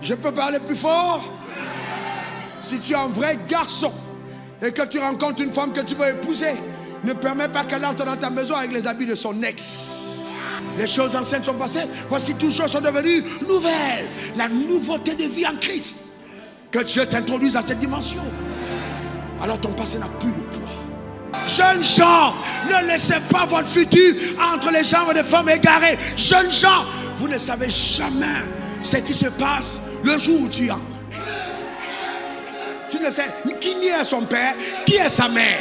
Je peux parler plus fort? Si tu es un vrai garçon et que tu rencontres une femme que tu veux épouser, ne permets pas qu'elle entre dans ta maison avec les habits de son ex. Les choses anciennes sont passées, voici toutes choses sont devenues nouvelles. La nouveauté de vie en Christ. Que Dieu t'introduise à cette dimension. Alors ton passé n'a plus de poids. Jeunes gens, ne laissez pas votre futur entre les jambes des femmes égarées. Jeunes gens, vous ne savez jamais ce qui se passe le jour où tu entres. Tu ne sais qui est son père, qui est sa mère,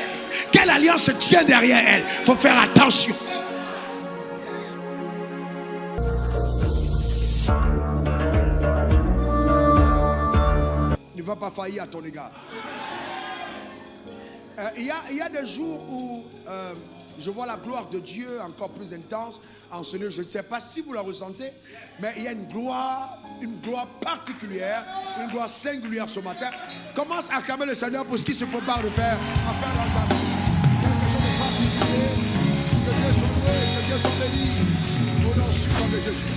quelle alliance se tient derrière elle. Il faut faire attention. Ne va pas faillir à ton égard. Il y a des jours où je vois la gloire de Dieu encore plus intense en ce lieu. Je ne sais pas si vous la ressentez, mais il y a une gloire particulière, une gloire singulière ce matin. Commence à acclamer le Seigneur pour ce qu'il se prépare de faire, à faire l'entendre. Quelque chose de particulier, que Dieu soit loué, que Dieu soit béni, au nom suprême de Jésus.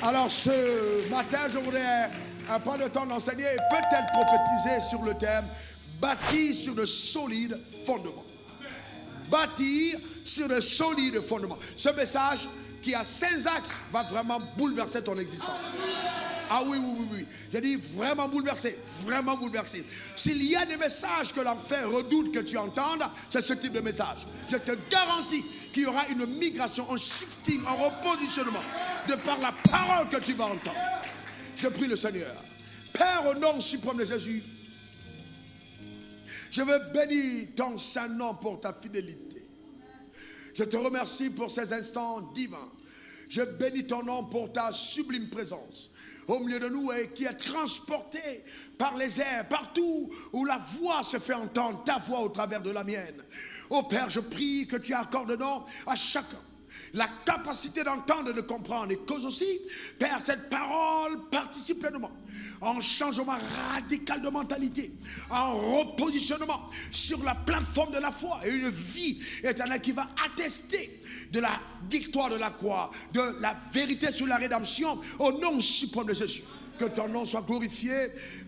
Alors ce matin, je voudrais prendre le temps d'enseigner et peut-être prophétiser sur le thème bâtir sur de solides fondements. Bâtir sur de solides fondements. Ce message qui a 5 axes va vraiment bouleverser ton existence. Ah oui. J'ai dit vraiment bouleverser, vraiment bouleverser. S'il y a des messages que l'enfer redoute que tu entendes, c'est ce type de message. Je te garantis qu'il y aura une migration, un shifting, un repositionnement de par la parole que tu vas entendre. Je prie le Seigneur. Père, au nom suprême de Jésus, je veux bénir ton saint nom pour ta fidélité. Je te remercie pour ces instants divins. Je bénis ton nom pour ta sublime présence au milieu de nous et qui est transportée par les airs, partout où la voix se fait entendre, ta voix au travers de la mienne. Oh Père, je prie que tu accordes non à chacun la capacité d'entendre et de comprendre, et cause aussi, Père, cette parole participe pleinement en changement radical de mentalité, en repositionnement sur la plateforme de la foi et une vie éternelle qui va attester de la victoire de la croix, de la vérité sur la rédemption, au nom suprême de Jésus. Que ton nom soit glorifié,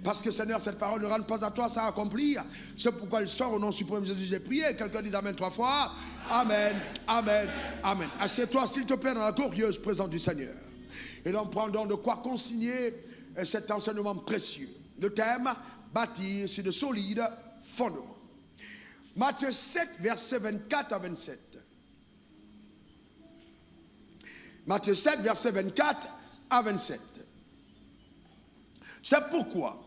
parce que Seigneur, cette parole ne rentre pas à toi sans accomplir. C'est pourquoi il sort au nom suprême de Jésus. J'ai prié. Quelqu'un dit Amen 3 fois. Amen, Amen, Amen. Assieds-toi, s'il te plaît, dans la glorieuse présence du Seigneur. Et donc, prendons de quoi consigner cet enseignement précieux. Le thème, bâtir sur de solides fondements. Matthieu 7, versets 24 à 27. Matthieu 7, versets 24 à 27. C'est pourquoi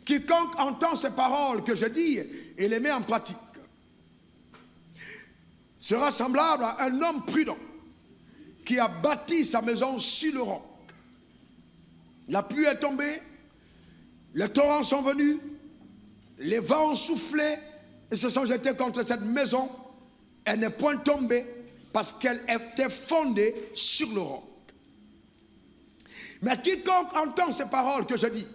quiconque entend ces paroles que je dis et les met en pratique sera semblable à un homme prudent qui a bâti sa maison sur le roc. La pluie est tombée, les torrents sont venus, les vents ont soufflé et se sont jetés contre cette maison. Elle n'est point tombée parce qu'elle était fondée sur le roc. Mais quiconque entend ces paroles que je dis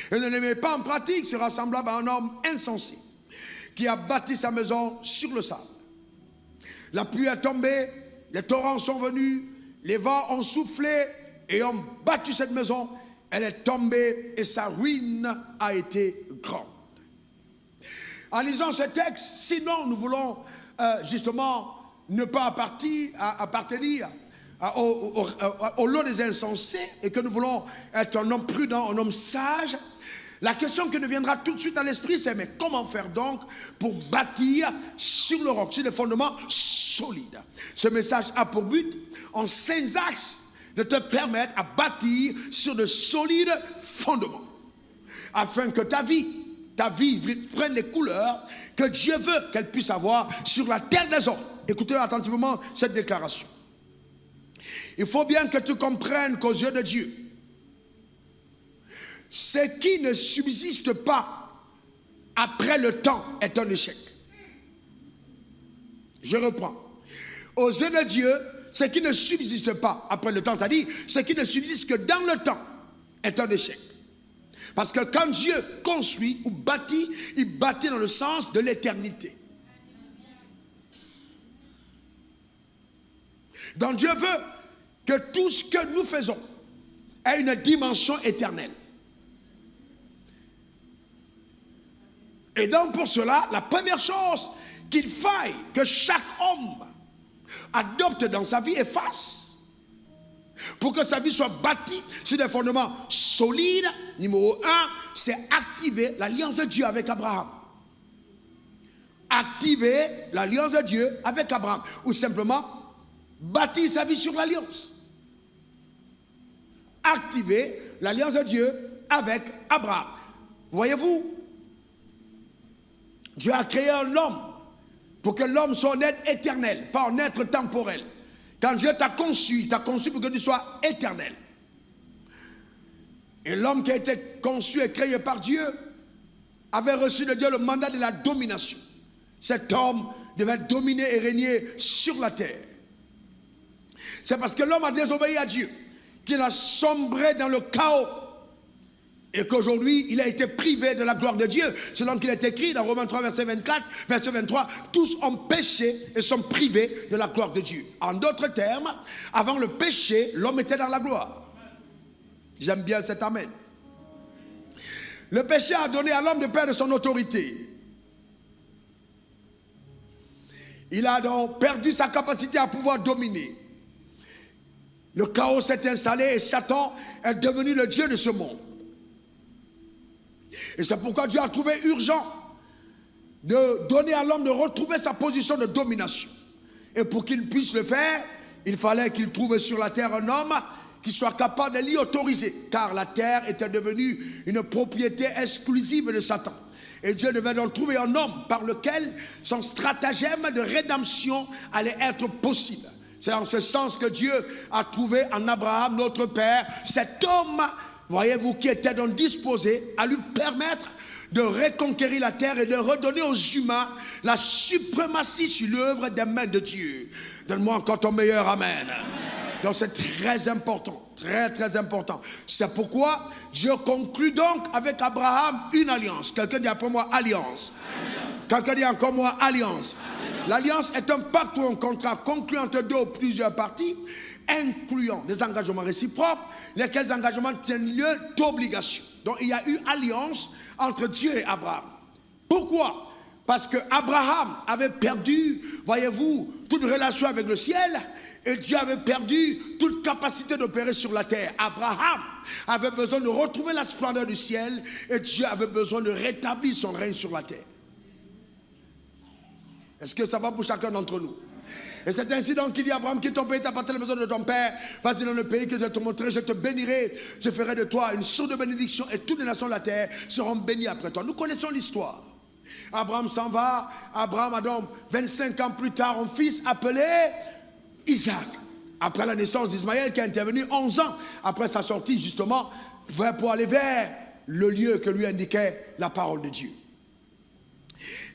et ne les met pas en pratique sera semblable à un homme insensé qui a bâti sa maison sur le sable. La pluie est tombée, les torrents sont venus, les vents ont soufflé et ont battu cette maison. Elle est tombée et sa ruine a été grande. En lisant ce texte, sinon nous voulons justement ne pas appartenir au lot des insensés et que nous voulons être un homme prudent, un homme sage, la question qui nous viendra tout de suite à l'esprit, c'est mais comment faire donc pour bâtir sur le roc, sur des fondements solides? Ce message a pour but, en 5 axes, de te permettre à bâtir sur de solides fondements, afin que ta vie prenne les couleurs que Dieu veut qu'elle puisse avoir sur la terre des hommes. Écoutez attentivement cette déclaration. Il faut bien que tu comprennes qu'aux yeux de Dieu, ce qui ne subsiste pas après le temps est un échec. Je reprends. Aux yeux de Dieu, ce qui ne subsiste pas après le temps, c'est-à-dire ce qui ne subsiste que dans le temps, est un échec. Parce que quand Dieu construit ou bâtit, il bâtit dans le sens de l'éternité. Donc Dieu veut que tout ce que nous faisons a une dimension éternelle. Et donc pour cela, la première chose qu'il faille que chaque homme adopte dans sa vie et fasse, pour que sa vie soit bâtie sur des fondements solides, numéro 1, c'est activer l'alliance de Dieu avec Abraham. Activer l'alliance de Dieu avec Abraham. Ou simplement bâtir sa vie sur l'alliance. Activer l'alliance de Dieu avec Abraham. Voyez-vous, Dieu a créé un homme pour que l'homme soit un être éternel, pas un être temporel. Quand Dieu t'a conçu, il t'a conçu pour que tu sois éternel. Et l'homme qui a été conçu et créé par Dieu avait reçu de Dieu le mandat de la domination. Cet homme devait dominer et régner sur la terre. C'est parce que l'homme a désobéi à Dieu qu'il a sombré dans le chaos et qu'aujourd'hui il a été privé de la gloire de Dieu. Selon qu'il est écrit dans Romains 3 verset 24, verset 23, tous ont péché et sont privés de la gloire de Dieu. En d'autres termes, avant le péché, l'homme était dans la gloire. J'aime bien cet amen. Le péché a donné à l'homme de perdre son autorité. Il a donc perdu sa capacité à pouvoir dominer. Le chaos s'est installé et Satan est devenu le Dieu de ce monde. Et c'est pourquoi Dieu a trouvé urgent de donner à l'homme de retrouver sa position de domination. Et pour qu'il puisse le faire, il fallait qu'il trouve sur la terre un homme qui soit capable de l'y autoriser. Car la terre était devenue une propriété exclusive de Satan. Et Dieu devait donc trouver un homme par lequel son stratagème de rédemption allait être possible. C'est en ce sens que Dieu a trouvé en Abraham, notre père, cet homme, voyez-vous, qui était donc disposé à lui permettre de reconquérir la terre et de redonner aux humains la suprématie sur l'œuvre des mains de Dieu. Donne-moi encore ton meilleur amen. Donc c'est très important, très très important. C'est pourquoi Dieu conclut donc avec Abraham une alliance. Quelqu'un dit après moi alliance. Quelqu'un dit encore moi alliance. L'alliance est un pacte ou un contrat conclu entre deux ou plusieurs parties, incluant des engagements réciproques, lesquels engagements tiennent lieu d'obligation. Donc il y a eu alliance entre Dieu et Abraham. Pourquoi? Parce que Abraham avait perdu, voyez-vous, toute relation avec le ciel, et Dieu avait perdu toute capacité d'opérer sur la terre. Abraham avait besoin de retrouver la splendeur du ciel, et Dieu avait besoin de rétablir son règne sur la terre. Est-ce que ça va pour chacun d'entre nous? Et c'est ainsi donc qu'il dit à Abraham, quitte ton pays, ta patrie, la maison de ton père, vas-y dans le pays que je vais te montrer, je te bénirai, je ferai de toi une source de bénédiction et toutes les nations de la terre seront bénies après toi. Nous connaissons l'histoire. Abraham s'en va, Abraham a donc 25 ans plus tard un fils appelé Isaac. Après la naissance d'Ismaël qui a intervenu 11 ans après sa sortie justement pour aller vers le lieu que lui indiquait la parole de Dieu.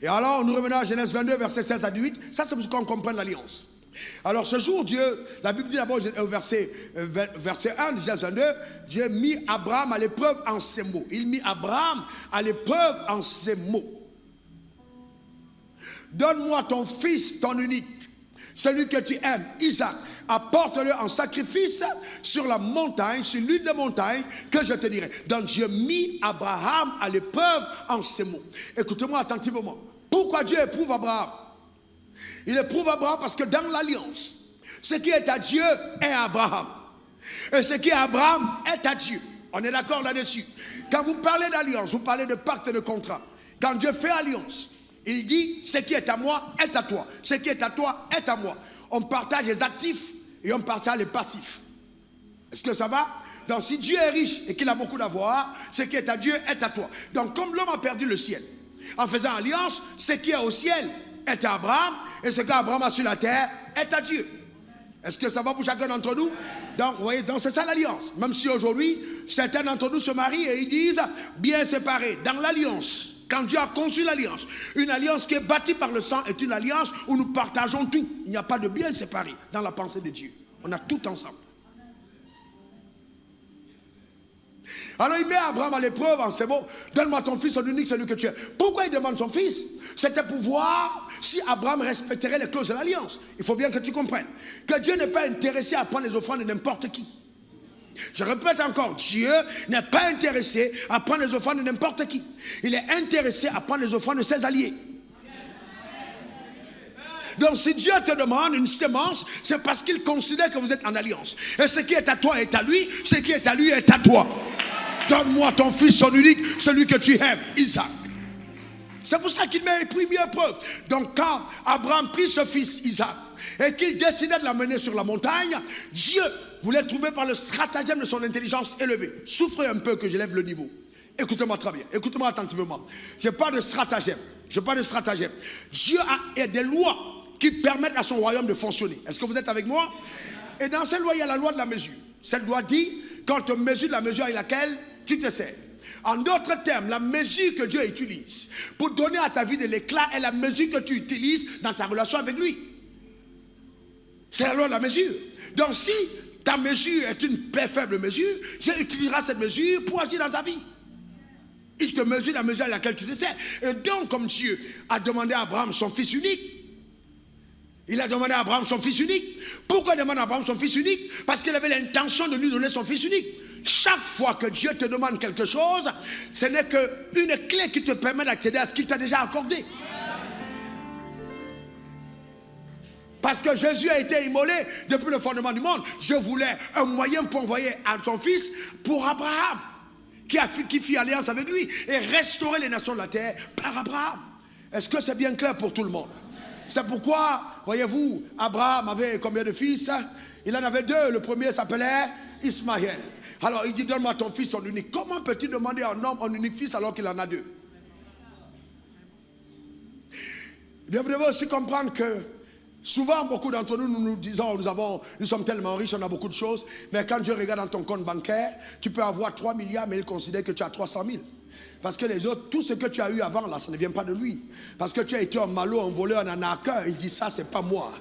Et alors, nous revenons à Genèse 22, verset 16 à 18. Ça, c'est pour qu'on comprenne l'alliance. Alors, ce jour, Dieu, la Bible dit d'abord, au verset 1 de Genèse 22, Dieu mit Abraham à l'épreuve en ces mots. Il mit Abraham à l'épreuve en ces mots. Donne-moi ton fils, ton unique, celui que tu aimes, Isaac. Apporte-le en sacrifice sur la montagne, sur l'une des montagnes que je te dirai. Donc Dieu mit Abraham à l'épreuve en ces mots. Écoutez-moi attentivement. Pourquoi Dieu éprouve Abraham? Il éprouve Abraham parce que dans l'alliance, ce qui est à Dieu est à Abraham. Et ce qui est à Abraham est à Dieu. On est d'accord là-dessus. Quand vous parlez d'alliance, vous parlez de pacte et de contrat. Quand Dieu fait alliance, il dit ce qui est à moi est à toi. Ce qui est à toi est à moi. On partage les actifs et on partage les passifs. Est-ce que ça va? Donc si Dieu est riche et qu'il a beaucoup d'avoir, ce qui est à Dieu est à toi. Donc comme l'homme a perdu le ciel, en faisant alliance, ce qui est au ciel est à Abraham et ce qu'Abraham a sur la terre est à Dieu. Est-ce que ça va pour chacun d'entre nous? Donc, vous voyez, donc c'est ça l'alliance. Même si aujourd'hui, certains d'entre nous se marient et ils disent bien séparés. Dans l'alliance, quand Dieu a conçu l'alliance, une alliance qui est bâtie par le sang est une alliance où nous partageons tout. Il n'y a pas de bien séparé dans la pensée de Dieu. On a tout ensemble. Alors il met Abraham à l'épreuve en ces mots. Donne-moi ton fils, ton unique, celui que tu es. Pourquoi il demande son fils? C'était pour voir si Abraham respecterait les clauses de l'alliance. Il faut bien que tu comprennes que Dieu n'est pas intéressé à prendre les offrandes de n'importe qui. Je répète encore, Dieu n'est pas intéressé à prendre les offrandes de n'importe qui. Il est intéressé à prendre les offrandes de ses alliés. Donc si Dieu te demande une sémence, c'est parce qu'il considère que vous êtes en alliance. Et ce qui est à toi est à lui, ce qui est à lui est à toi. Donne-moi ton fils, son unique, celui que tu aimes, Isaac. C'est pour ça qu'il m'a mis à preuve. Donc quand Abraham prit ce fils Isaac et qu'il décidait de l'amener sur la montagne, Dieu voulait trouver par le stratagème de son intelligence élevée. Souffrez un peu que j'élève le niveau. Écoutez-moi très bien, écoutez-moi attentivement. Je n'ai pas de stratagème. Je n'ai pas de stratagème. Dieu a des lois qui permettent à son royaume de fonctionner. Est-ce que vous êtes avec moi? Et dans cette loi, il y a la loi de la mesure. Cette loi dit, quand tu mesures la mesure avec laquelle tu te sers. En d'autres termes, la mesure que Dieu utilise pour donner à ta vie de l'éclat est la mesure que tu utilises dans ta relation avec lui. C'est la loi de la mesure. Donc si ta mesure est une faible mesure, Dieu utilisera cette mesure pour agir dans ta vie. Il te mesure la mesure à laquelle tu te sers. Et donc, comme Dieu a demandé à Abraham son fils unique, il a demandé à Abraham son fils unique. Pourquoi il demande à Abraham son fils unique? Parce qu'il avait l'intention de lui donner son fils unique. Chaque fois que Dieu te demande quelque chose, ce n'est qu'une clé qui te permet d'accéder à ce qu'il t'a déjà accordé. Parce que Jésus a été immolé depuis le fondement du monde. Dieu voulait un moyen pour envoyer à son fils pour Abraham, qui fit alliance avec lui et restaurer les nations de la terre par Abraham. Est-ce que c'est bien clair pour tout le monde? C'est pourquoi, voyez-vous, Abraham avait combien de fils? Il en avait deux. Le premier s'appelait Ismaël. Alors il dit, donne-moi ton fils, ton unique. Comment peux-tu demander à un homme un unique fils alors qu'il en a deux? Vous devez aussi comprendre que souvent, beaucoup d'entre nous, nous disons, nous sommes tellement riches, on a beaucoup de choses. Mais quand Dieu regarde dans ton compte bancaire, tu peux avoir 3 milliards, mais il considère que tu as 300 000. Parce que les autres, tout ce que tu as eu avant, là, ça ne vient pas de lui. Parce que tu as été un malot, un voleur, un arnaqueur. Il dit, ça, c'est pas moi.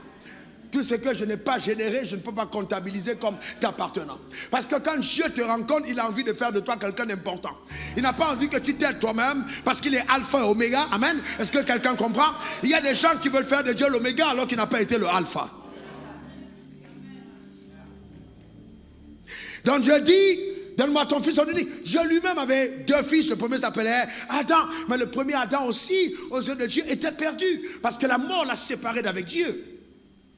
Tout ce que je n'ai pas généré, je ne peux pas comptabiliser comme t'appartenant. Parce que quand Dieu te rencontre, il a envie de faire de toi quelqu'un d'important. Il n'a pas envie que tu t'aides toi-même, parce qu'il est alpha et oméga. Amen. Est-ce que quelqu'un comprend? Il y a des gens qui veulent faire de Dieu l'oméga alors qu'il n'a pas été le alpha. Donc Dieu dit, donne-moi ton fils en unique. Dieu lui-même avait deux fils. Le premier s'appelait Adam. Mais le premier Adam aussi, aux yeux de Dieu, était perdu. Parce que la mort l'a séparé d'avec Dieu.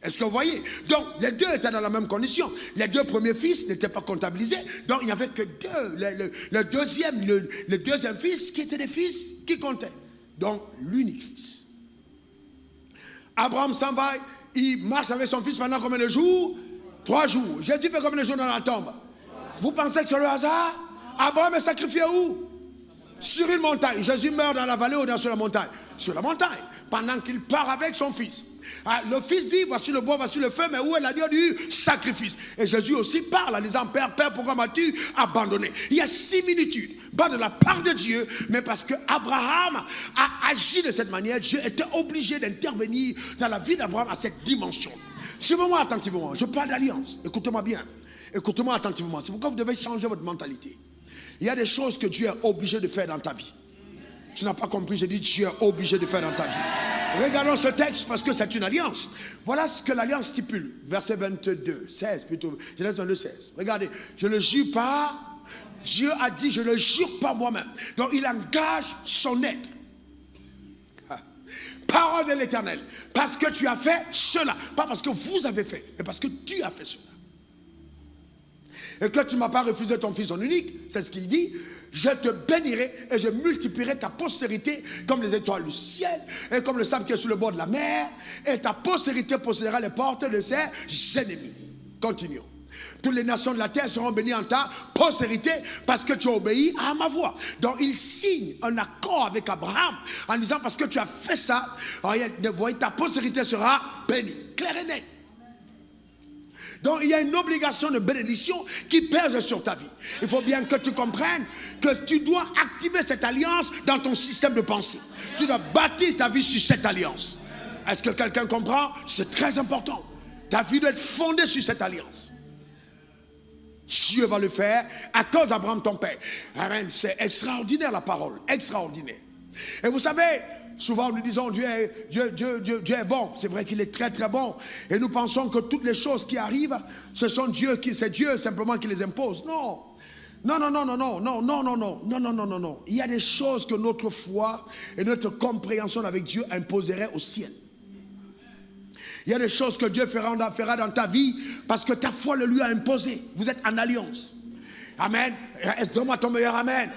Est-ce que vous voyez? Donc, les deux étaient dans la même condition. Les deux premiers fils n'étaient pas comptabilisés. Donc, il n'y avait que deux. Le deuxième fils qui étaient des fils qui comptaient. Donc, l'unique fils. Abraham s'en va. Il marche avec son fils pendant combien de jours? 3 jours. Jésus fait combien de jours dans la tombe? Vous pensez que c'est le hasard? Abraham est sacrifié où? Sur une montagne. Jésus meurt dans la vallée ou sur la montagne? Sur la montagne. Pendant qu'il part avec son fils. Le fils dit, voici le bois, voici le feu, mais où est l'agneau du sacrifice? Et Jésus aussi parle en disant, Père, pourquoi m'as-tu abandonné? Il y a similitude, pas de la part de Dieu, mais parce que Abraham a agi de cette manière. Dieu était obligé d'intervenir dans la vie d'Abraham à cette dimension. Suivez-moi attentivement, je parle d'alliance, écoutez-moi bien, écoutez-moi attentivement, c'est pourquoi vous devez changer votre mentalité. Il y a des choses que Dieu est obligé de faire dans ta vie. Tu n'as pas compris, j'ai dit Dieu est obligé de faire dans ta vie. Regardons ce texte parce que c'est une alliance. Voilà ce que l'alliance stipule. Verset 22, 16 plutôt. Genèse 22, 16. Regardez, je ne jure pas. Dieu a dit, je ne jure pas moi-même. Donc il engage son aide. Parole de l'Éternel. Parce que tu as fait cela. Pas parce que vous avez fait, mais parce que tu as fait cela. Et que tu ne m'as pas refusé ton fils en unique, c'est ce qu'il dit. Je te bénirai et je multiplierai ta postérité comme les étoiles du ciel et comme le sable qui est sur le bord de la mer. Et ta postérité possédera les portes de ses ennemis. Continuons. Toutes les nations de la terre seront bénies en ta postérité parce que tu as obéi à ma voix. Donc il signe un accord avec Abraham en disant parce que tu as fait ça, ta postérité sera bénie. Clair et net. Donc il y a une obligation de bénédiction qui pèse sur ta vie. Il faut bien que tu comprennes que tu dois activer cette alliance dans ton système de pensée. Tu dois bâtir ta vie sur cette alliance. Est-ce que quelqu'un comprend? C'est très important. Ta vie doit être fondée sur cette alliance. Dieu va le faire à cause d'Abraham ton père. Amen. C'est extraordinaire la parole, extraordinaire. Et vous savez, Souvent nous disons Dieu est bon. C'est vrai qu'il est très très bon. Et nous pensons que toutes les choses qui arrivent, c'est Dieu simplement qui les impose. Non. Non. Il y a des choses que notre foi et notre compréhension avec Dieu imposerait au ciel. Il y a des choses que Dieu fera dans ta vie parce que ta foi le lui a imposé. Vous êtes en alliance. Amen. Donne-moi ton meilleur amen.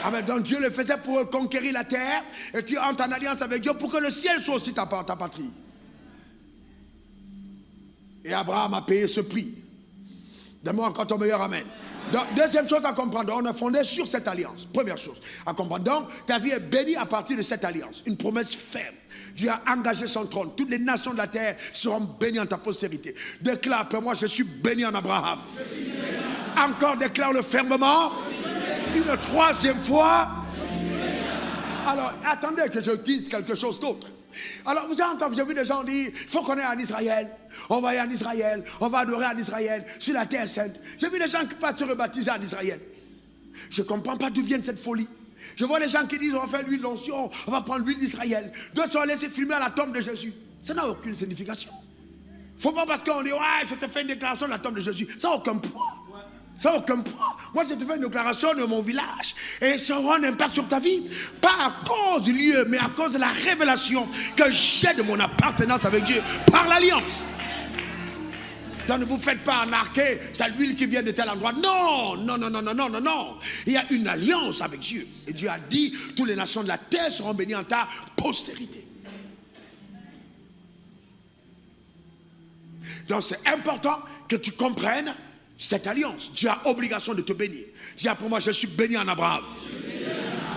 Amen. Donc Dieu le faisait pour conquérir la terre et tu entres en alliance avec Dieu pour que le ciel soit aussi ta patrie. Et Abraham a payé ce prix. Donne-moi encore ton meilleur amen. Donc, deuxième chose à comprendre, on est fondé sur cette alliance. Première chose à comprendre. Donc, ta vie est bénie à partir de cette alliance. Une promesse ferme. Dieu a engagé son trône. Toutes les nations de la terre seront bénies en ta postérité. Déclare après moi, je suis béni en Abraham. Encore déclare-le fermement. Une troisième fois. Alors, attendez que je dise quelque chose d'autre. Alors, vous avez entendu, j'ai vu des gens dire, il faut qu'on aille en Israël. On va aller en Israël, on va adorer en Israël, sur la terre sainte. J'ai vu des gens qui partent se rebaptiser en Israël. Je ne comprends pas d'où vient cette folie. Je vois des gens qui disent, on va faire l'huile d'onction, on va prendre l'huile d'Israël. D'autres sont laissés fumer à la tombe de Jésus. Ça n'a aucune signification. Il ne faut pas parce qu'on dit, ouais, je te fais une déclaration de la tombe de Jésus. Ça n'a aucun poids. Ça n'a aucun poids. Moi, je te fais une déclaration de mon village et ça aura un impact sur ta vie. Pas à cause du lieu, mais à cause de la révélation que j'ai de mon appartenance avec Dieu par l'alliance. Donc ne vous faites pas marquer, c'est l'huile qui vient de tel endroit. Non. Il y a une alliance avec Dieu. Et Dieu a dit, toutes les nations de la terre seront bénies en ta postérité. Donc c'est important que tu comprennes cette alliance. Dieu a obligation de te bénir. Dis pour moi, je suis béni en Abraham.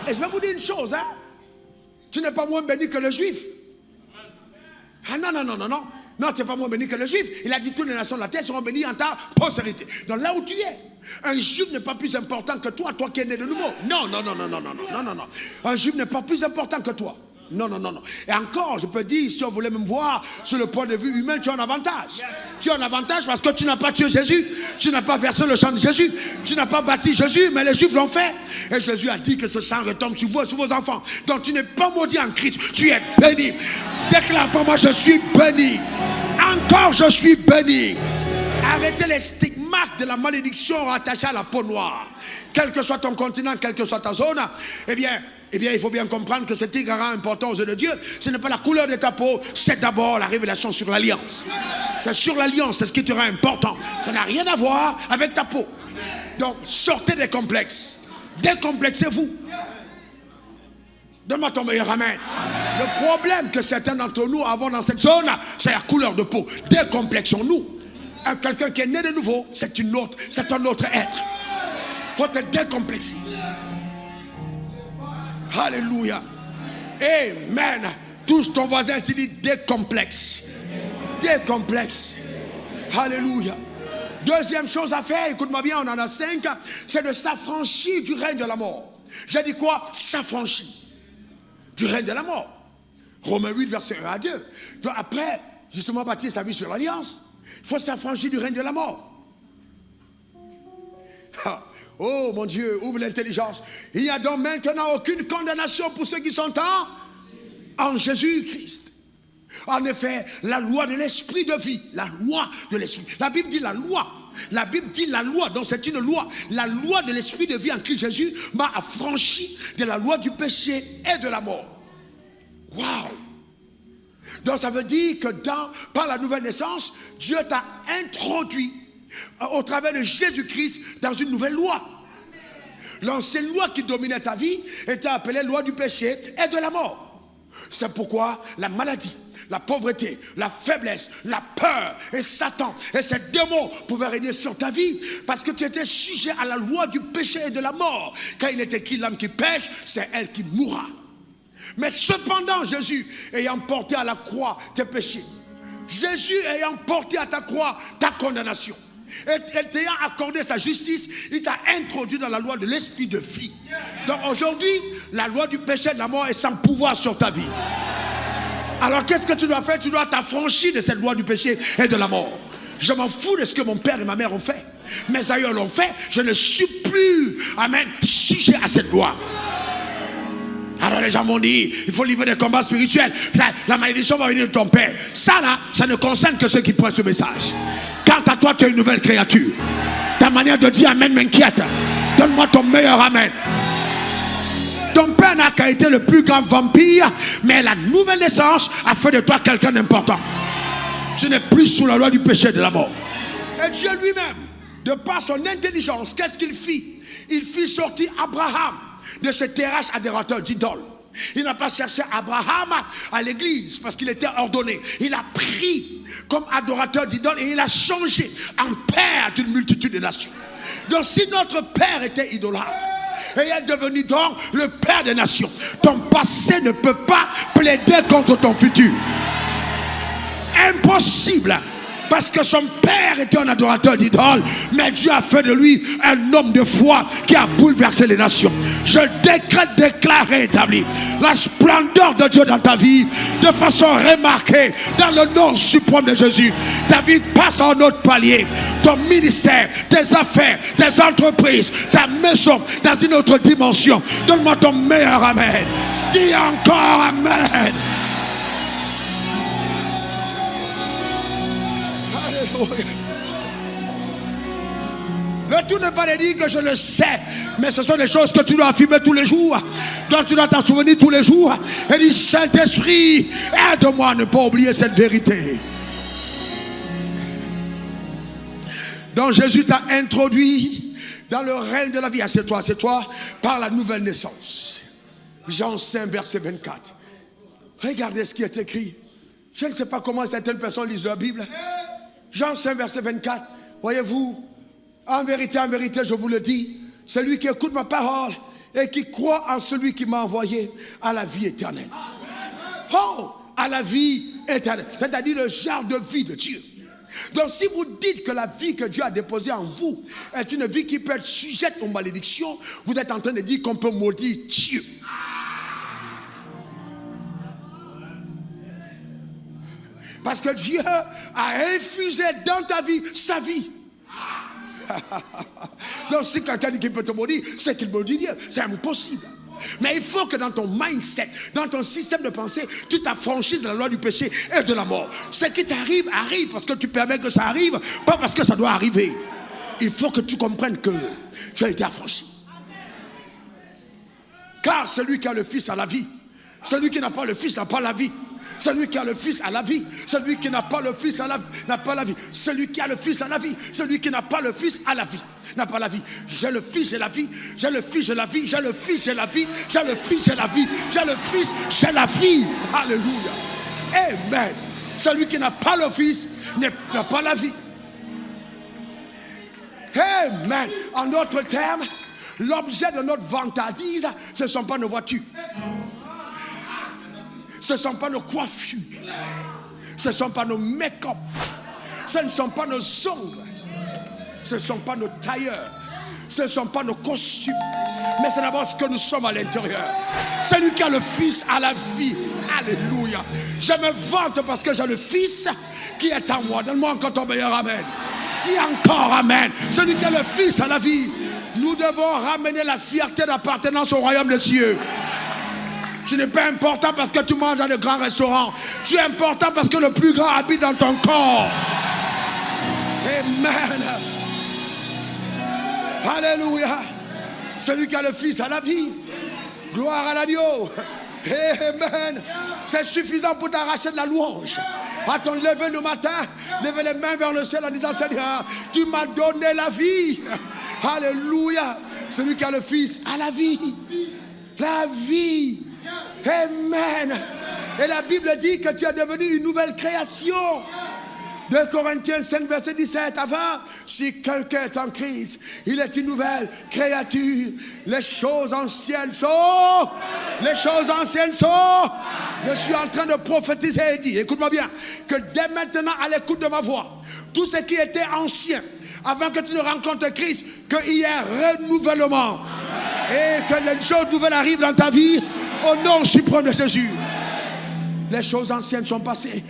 Et je vais vous dire une chose, hein. Tu n'es pas moins béni que le juif. Ah non. Non, tu n'es pas moins béni que le juif. Il a dit toutes les nations de la terre seront bénies en ta postérité. Donc là où tu es, un juif n'est pas plus important que toi qui es né de nouveau. Non. Un juif n'est pas plus important que toi. Non. Et encore, je peux dire, si on voulait me voir sur le point de vue humain, tu as un avantage. Tu as un avantage parce que tu n'as pas tué Jésus, tu n'as pas versé le sang de Jésus, tu n'as pas baptisé Jésus, mais les Juifs l'ont fait. Et Jésus a dit que ce sang retombe sur vous et sur vos enfants. Donc tu n'es pas maudit en Christ, tu es béni. Déclare pour moi, je suis béni. Encore, je suis béni. Arrêtez les stigmates de la malédiction rattachée à la peau noire. Quel que soit ton continent, quelle que soit ta zone, eh bien, il faut bien comprendre que ce qui rend important aux yeux de Dieu, ce n'est pas la couleur de ta peau, c'est d'abord la révélation sur l'alliance. C'est sur l'alliance, c'est ce qui te rend important. Ça n'a rien à voir avec ta peau. Donc, sortez des complexes. Décomplexez-vous. Donne-moi ton meilleur amen. Le problème que certains d'entre nous avons dans cette zone, c'est la couleur de peau. Décomplexons-nous. Quelqu'un qui est né de nouveau, c'est un autre être. Il faut te décomplexer. Alléluia. Amen. Touche ton voisin, tu dis décomplexe. Décomplexe. Alléluia. Deuxième chose à faire, écoute-moi bien, on en a 5, c'est de s'affranchir du règne de la mort. J'ai dit quoi? S'affranchir du règne de la mort. Romains 8, verset 1 à 2. Donc après, justement, bâtir sa vie sur l'alliance, il faut s'affranchir du règne de la mort. Oh mon Dieu, ouvre l'intelligence. Il n'y a donc maintenant aucune condamnation pour ceux qui sont en Jésus-Christ. En effet, la loi de l'esprit de vie, la loi de l'esprit. La Bible dit la loi. La Bible dit la loi, donc c'est une loi. La loi de l'esprit de vie en Christ Jésus m'a affranchi de la loi du péché et de la mort. Waouh! Donc ça veut dire que par la nouvelle naissance, Dieu t'a introduit au travers de Jésus-Christ dans une nouvelle loi. L'ancienne loi qui dominait ta vie était appelée loi du péché et de la mort. C'est pourquoi la maladie, la pauvreté, la faiblesse, la peur et Satan et ces démons pouvaient régner sur ta vie parce que tu étais sujet à la loi du péché et de la mort. Car il est écrit, l'âme qui pêche, c'est elle qui mourra. Mais cependant, Jésus ayant porté à la croix tes péchés, Jésus ayant porté à ta croix ta condamnation, et t'ayant accordé sa justice, il t'a introduit dans la loi de l'esprit de vie. Donc aujourd'hui, la loi du péché et de la mort est sans pouvoir sur ta vie. Alors qu'est-ce que tu dois faire? Tu dois t'affranchir de cette loi du péché et de la mort. Je m'en fous de ce que mon père et ma mère ont fait. Mes aïeux l'ont fait. Je ne suis plus, amen, sujet à cette loi. Alors les gens m'ont dit, il faut livrer des combats spirituels. La malédiction va venir de ton père. Ça là, ça ne concerne que ceux qui prennent ce message. Quant à toi, tu es une nouvelle créature. Ta manière de dire amen m'inquiète. Donne-moi ton meilleur amen. Ton père n'a qu'à été le plus grand vampire, mais la nouvelle naissance a fait de toi quelqu'un d'important. Tu n'es plus sous la loi du péché et de la mort. Et Dieu lui-même, de par son intelligence, qu'est-ce qu'il fit? Il fit sortir Abraham de ce terrasse adorateur d'idoles. Il n'a pas cherché Abraham à l'église parce qu'il était ordonné. Il a pris comme adorateur d'idoles et il a changé en père d'une multitude de nations. Donc si notre père était idolâtre et est devenu donc le père des nations, ton passé ne peut pas plaider contre ton futur. Impossible. Parce que son père était un adorateur d'idoles, mais Dieu a fait de lui un homme de foi qui a bouleversé les nations. Je décrète, déclare et établis la splendeur de Dieu dans ta vie de façon remarquée dans le nom suprême de Jésus. Ta vie passe à un autre palier. Ton ministère, tes affaires, tes entreprises, ta maison dans une autre dimension. Donne-moi ton meilleur amen. Dis encore amen. Le tout n'est pas de dire que je le sais, mais ce sont des choses que tu dois affirmer tous les jours, dont tu dois t'en souvenir tous les jours. Et dis, Saint-Esprit, aide-moi à ne pas oublier cette vérité. Donc Jésus t'a introduit dans le règne de la vie. Assieds-toi, par la nouvelle naissance. Jean 5, verset 24. Regardez ce qui est écrit. Je ne sais pas comment certaines personnes lisent la Bible. Jean 5, verset 24. Voyez-vous, en vérité, je vous le dis, celui qui écoute ma parole et qui croit en celui qui m'a envoyé a la vie éternelle. Oh, à la vie éternelle. C'est-à-dire le genre de vie de Dieu. Donc si vous dites que la vie que Dieu a déposée en vous est une vie qui peut être sujette aux malédictions, vous êtes en train de dire qu'on peut maudire Dieu. Parce que Dieu a infusé dans ta vie sa vie. Donc si quelqu'un dit qu'il peut te maudire, c'est qu'il maudit Dieu. C'est impossible. Mais il faut que dans ton mindset, dans ton système de pensée, tu t'affranchisses de la loi du péché et de la mort. Ce qui t'arrive, arrive parce que tu permets que ça arrive, pas parce que ça doit arriver. Il faut que tu comprennes que tu as été affranchi. Car celui qui a le Fils a la vie. Celui qui n'a pas le Fils n'a pas la vie. Celui qui a le Fils a la vie. Celui qui n'a pas le Fils n'a pas la vie. Celui qui a le Fils a la vie. Celui qui n'a pas le Fils a la vie. N'a pas la vie. J'ai le Fils, j'ai la vie. J'ai le Fils, j'ai la vie. J'ai le Fils, j'ai la vie. J'ai le Fils, j'ai la vie. J'ai le Fils, j'ai la vie. Alléluia. Amen. Celui qui n'a pas le Fils n'a pas la vie. Amen. En d'autres termes, l'objet de notre vantardise, ce ne sont pas nos voitures. Ce ne sont pas nos coiffures. Ce ne sont pas nos make-up. Ce ne sont pas nos ongles. Ce ne sont pas nos tailleurs. Ce ne sont pas nos costumes. Mais c'est d'abord ce que nous sommes à l'intérieur. Celui qui a le Fils a la vie. Alléluia. Je me vante parce que j'ai le Fils qui est en moi. Donne-moi encore ton meilleur amen. Dis encore amen. Celui qui a le Fils a la vie. Nous devons ramener la fierté d'appartenance au royaume des cieux. Tu n'es pas important parce que tu manges dans le grand restaurant. Tu es important parce que le plus grand habite dans ton corps. Amen. Alléluia. Celui qui a le Fils a la vie. Gloire à l'agneau. Amen. C'est suffisant pour t'arracher de la louange. À ton lever le matin, lever les mains vers le ciel en disant, Seigneur, tu m'as donné la vie. Alléluia. Celui qui a le Fils a la vie. La vie. Amen. Et la Bible dit que tu es devenu une nouvelle création. 2 Corinthiens 5 verset 17 à 20. Si quelqu'un est en Christ, il est une nouvelle créature. Les choses anciennes sont. Les choses anciennes sont. Je suis en train de prophétiser et dire, écoute-moi bien, que dès maintenant à l'écoute de ma voix, tout ce qui était ancien, avant que tu ne rencontres Christ, qu'il y ait renouvellement. Et que les choses nouvelles arrivent dans ta vie. Au nom suprême de Jésus. Les choses anciennes sont passées.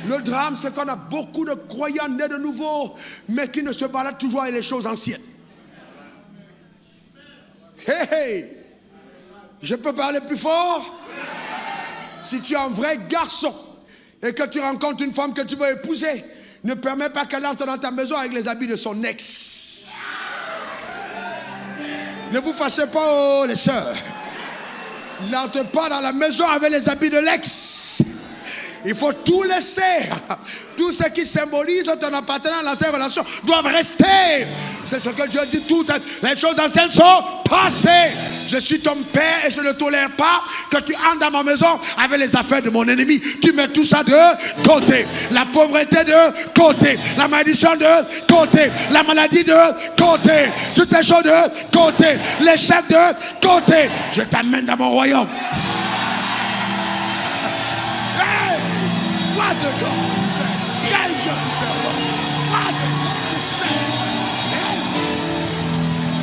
Le drame, c'est qu'on a beaucoup de croyants nés de nouveau, mais qui ne se baladent toujours avec les choses anciennes. Hey, hey. Je peux parler plus fort? Si tu es un vrai garçon et que tu rencontres une femme que tu veux épouser, ne permets pas qu'elle entre dans ta maison avec les habits de son ex. Ne vous fâchez pas, oh, les sœurs. N'entre pas dans la maison avec les habits de l'ex. Il faut tout laisser. Tout ce qui symbolise ton appartenance dans ces relations doivent rester. C'est ce que Dieu dit. Toutes les choses anciennes sont passées. Je suis ton père et je ne tolère pas que tu entres dans ma maison avec les affaires de mon ennemi. Tu mets tout ça de côté. La pauvreté de côté. La malédiction de côté. La maladie de côté. Toutes ces choses de côté. L'échec de côté. Je t'amène dans mon royaume. Hey! What the God say? Guide yourself. What the God say?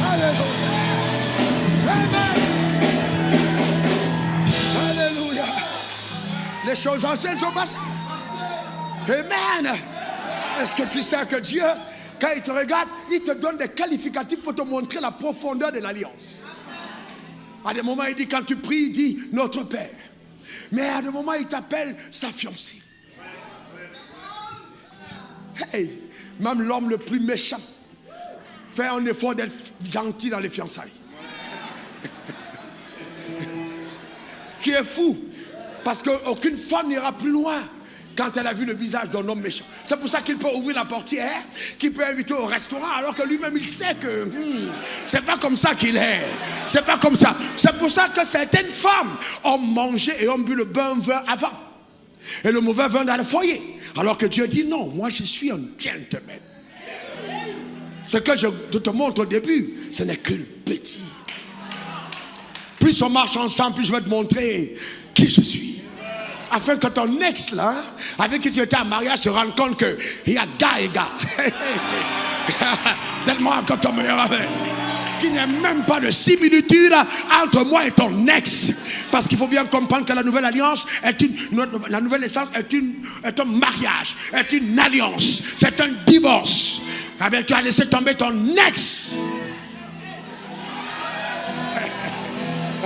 Hallelujah. Amen. Alléluia. Les choses anciennes sont passées. Amen. Est-ce que tu sais que Dieu, quand il te regarde, il te donne des qualificatifs pour te montrer la profondeur de l'alliance. À des moments, il dit, quand tu pries, il dit notre Père. Mais à des moments, il t'appelle sa fiancée. Hey, même l'homme le plus méchant fait un effort d'être gentil dans les fiançailles. Qui est fou. Parce qu'aucune femme n'ira plus loin quand elle a vu le visage d'un homme méchant. C'est pour ça qu'il peut ouvrir la portière, qu'il peut inviter au restaurant, alors que lui-même il sait que c'est pas comme ça qu'il est. C'est pas comme ça. C'est pour ça que certaines femmes ont mangé et ont bu le bon vin avant. Et le mauvais vin dans le foyer. Alors que Dieu dit non, moi je suis un gentleman. Ce que je te montre au début, ce n'est que le petit. Plus on marche ensemble, plus je vais te montrer qui je suis. Afin que ton ex là, avec qui tu étais en mariage, se rende compte qu'il y a gars et gars. Donne-moi encore ton meilleur ami. Qu'il n'y a même pas de similitude entre moi et ton ex. Parce qu'il faut bien comprendre que la nouvelle alliance la nouvelle naissance est un mariage, est une alliance, c'est un divorce. Ah bien, tu as laissé tomber ton ex.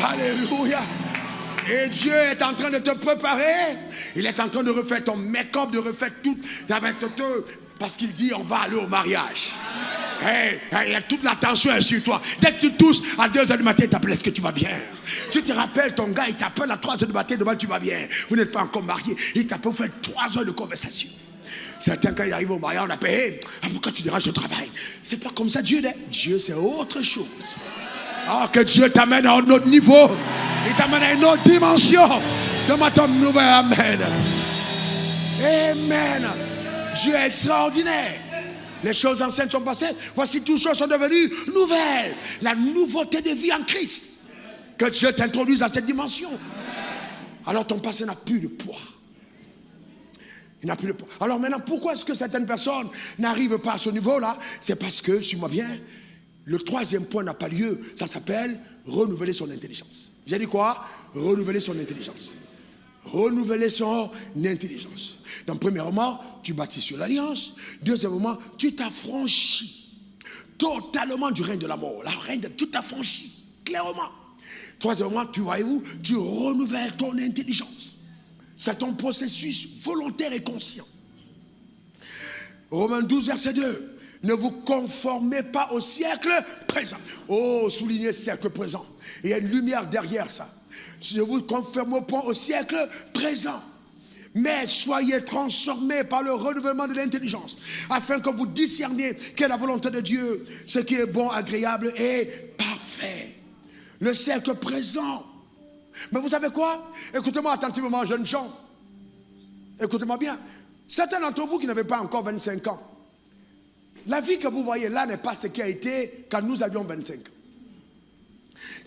Alléluia. Et Dieu est en train de te préparer. Il est en train de refaire ton make-up, de refaire tout avec tout, parce qu'il dit on va aller au mariage. Hey, toute l'attention est sur toi. Dès que tu tousses à 2h du matin, il t'appelle, est-ce que tu vas bien? Tu te rappelles, ton gars, il t'appelle à 3h du matin, demain tu vas bien. Vous n'êtes pas encore marié. Il t'appelle, vous faites 3 heures de conversation. Certains, quand ils arrivent au mariage, on appelle, hey, pourquoi tu déranges le travail? C'est pas comme ça, Dieu. Dieu, c'est autre chose. Oh, que Dieu t'amène à un autre niveau. Il t'amène à une autre dimension. Demande ton nouvel Amen. Amen. Dieu est extraordinaire. Les choses anciennes sont passées. Voici toutes choses sont devenues nouvelles. La nouveauté de vie en Christ. Que Dieu t'introduise à cette dimension. Alors ton passé n'a plus de poids. Il n'a plus de poids. Alors maintenant, pourquoi est-ce que certaines personnes n'arrivent pas à ce niveau-là? C'est parce que, suis-moi bien, le troisième point n'a pas lieu. Ça s'appelle renouveler son intelligence. J'ai dit quoi? Renouveler son intelligence. Renouveler son intelligence. Donc, premièrement, tu bâtis sur l'alliance. Deuxièmement, tu t'affranchis totalement du règne de la mort. Tu t'affranchis clairement. Troisièmement, tu renouvelles ton intelligence. C'est ton processus volontaire et conscient. Romains 12, verset 2. Ne vous conformez pas au siècle présent. Oh, soulignez siècle présent. Il y a une lumière derrière ça. Ne vous conformez pas au siècle présent. Mais soyez transformés par le renouvellement de l'intelligence, afin que vous discerniez quelle est la volonté de Dieu, ce qui est bon, agréable et parfait. Le siècle présent. Mais vous savez quoi? Écoutez-moi attentivement, jeunes gens. Écoutez-moi bien. Certains d'entre vous qui n'avaient pas encore 25 ans, la vie que vous voyez là n'est pas ce qui a été quand nous avions 25 ans.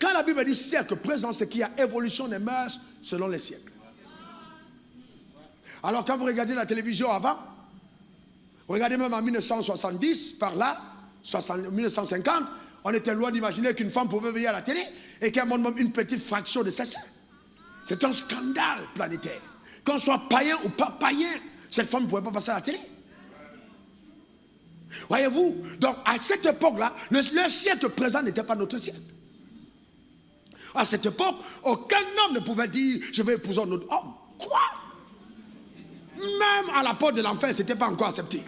Quand la Bible dit siècle présent, c'est qu'il y a évolution des mœurs selon les siècles. Alors quand vous regardez la télévision avant, regardez même en 1970, par là, 1950, on était loin d'imaginer qu'une femme pouvait veiller à la télé et qu'elle montre même une petite fraction de ses seins. C'est un scandale planétaire. Qu'on soit païen ou pas païen, cette femme ne pouvait pas passer à la télé. Voyez-vous? Donc à cette époque-là, le siècle présent n'était pas notre siècle. À cette époque, aucun homme ne pouvait dire je vais épouser un autre homme. Quoi? Même à la porte de l'enfer, ce n'était pas encore accepté.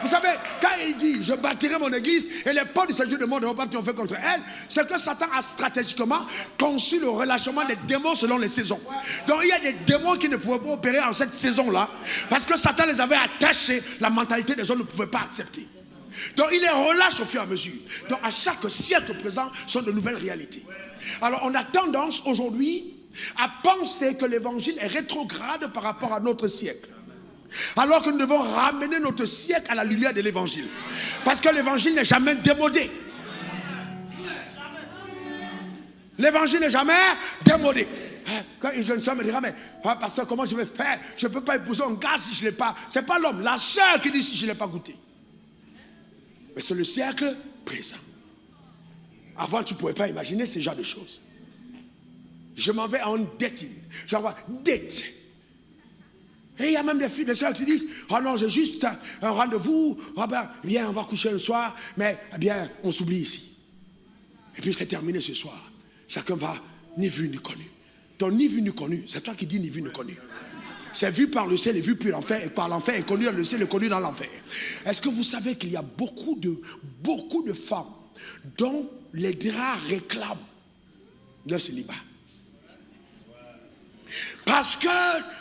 Vous savez, quand il dit je bâtirai mon église et les portes du séjour du monde ne vont pas triompher contre elle, c'est que Satan a stratégiquement conçu le relâchement des démons selon les saisons. Donc il y a des démons qui ne pouvaient pas opérer en cette saison-là parce que Satan les avait attachés, la mentalité des hommes ne pouvait pas accepter. Donc il les relâche au fur et à mesure. Donc à chaque siècle présent sont de nouvelles réalités. Alors on a tendance aujourd'hui à penser que l'évangile est rétrograde par rapport à notre siècle. Alors que nous devons ramener notre siècle à la lumière de l'évangile. Parce que l'évangile n'est jamais démodé. L'évangile n'est jamais démodé. Quand une jeune soeur me dira, mais pasteur, comment je vais faire? Je ne peux pas épouser un gars si je ne l'ai pas. Ce n'est pas l'homme, la soeur qui dit si je ne l'ai pas goûté. Mais c'est le siècle présent. Avant, tu ne pouvais pas imaginer ce genre de choses. Je m'en vais en dating. J'envoie date. Et il y a même des filles, des soeurs qui disent, oh non, j'ai juste un rendez-vous, oh ben, bien, on va coucher le soir, mais bien, on s'oublie ici. Et puis c'est terminé ce soir. Chacun va ni vu ni connu. Ton ni vu ni connu, c'est toi qui dis ni vu ni connu. C'est vu par le ciel et vu par l'enfer, et par l'enfer est connu dans le ciel et connu dans l'enfer. Est-ce que vous savez qu'il y a beaucoup de femmes dont les draps réclament le célibat? Parce que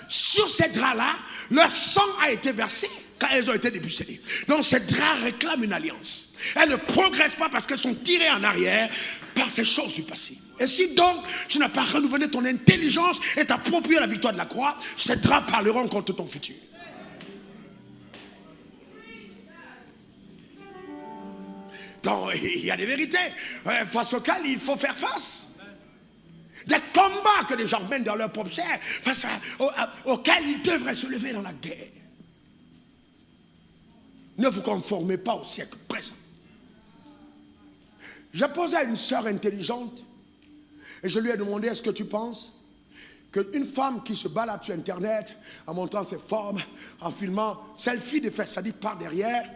sur ces draps-là, leur sang a été versé quand elles ont été dépucelées. Donc ces draps réclament une alliance. Elles ne progressent pas parce qu'elles sont tirées en arrière par ces choses du passé. Et si donc tu n'as pas renouvelé ton intelligence et t'approprié la victoire de la croix, ces draps parleront contre ton futur. Donc il y a des vérités face auxquelles il faut faire face. Des combats que les gens mènent dans leur propre chair, face auxquels ils devraient se lever dans la guerre. Ne vous conformez pas au siècle présent. J'ai posé à une sœur intelligente et je lui ai demandé, est-ce que tu penses qu'une femme qui se balade sur Internet en montrant ses formes, en filmant selfie de fesses, ça dit par derrière,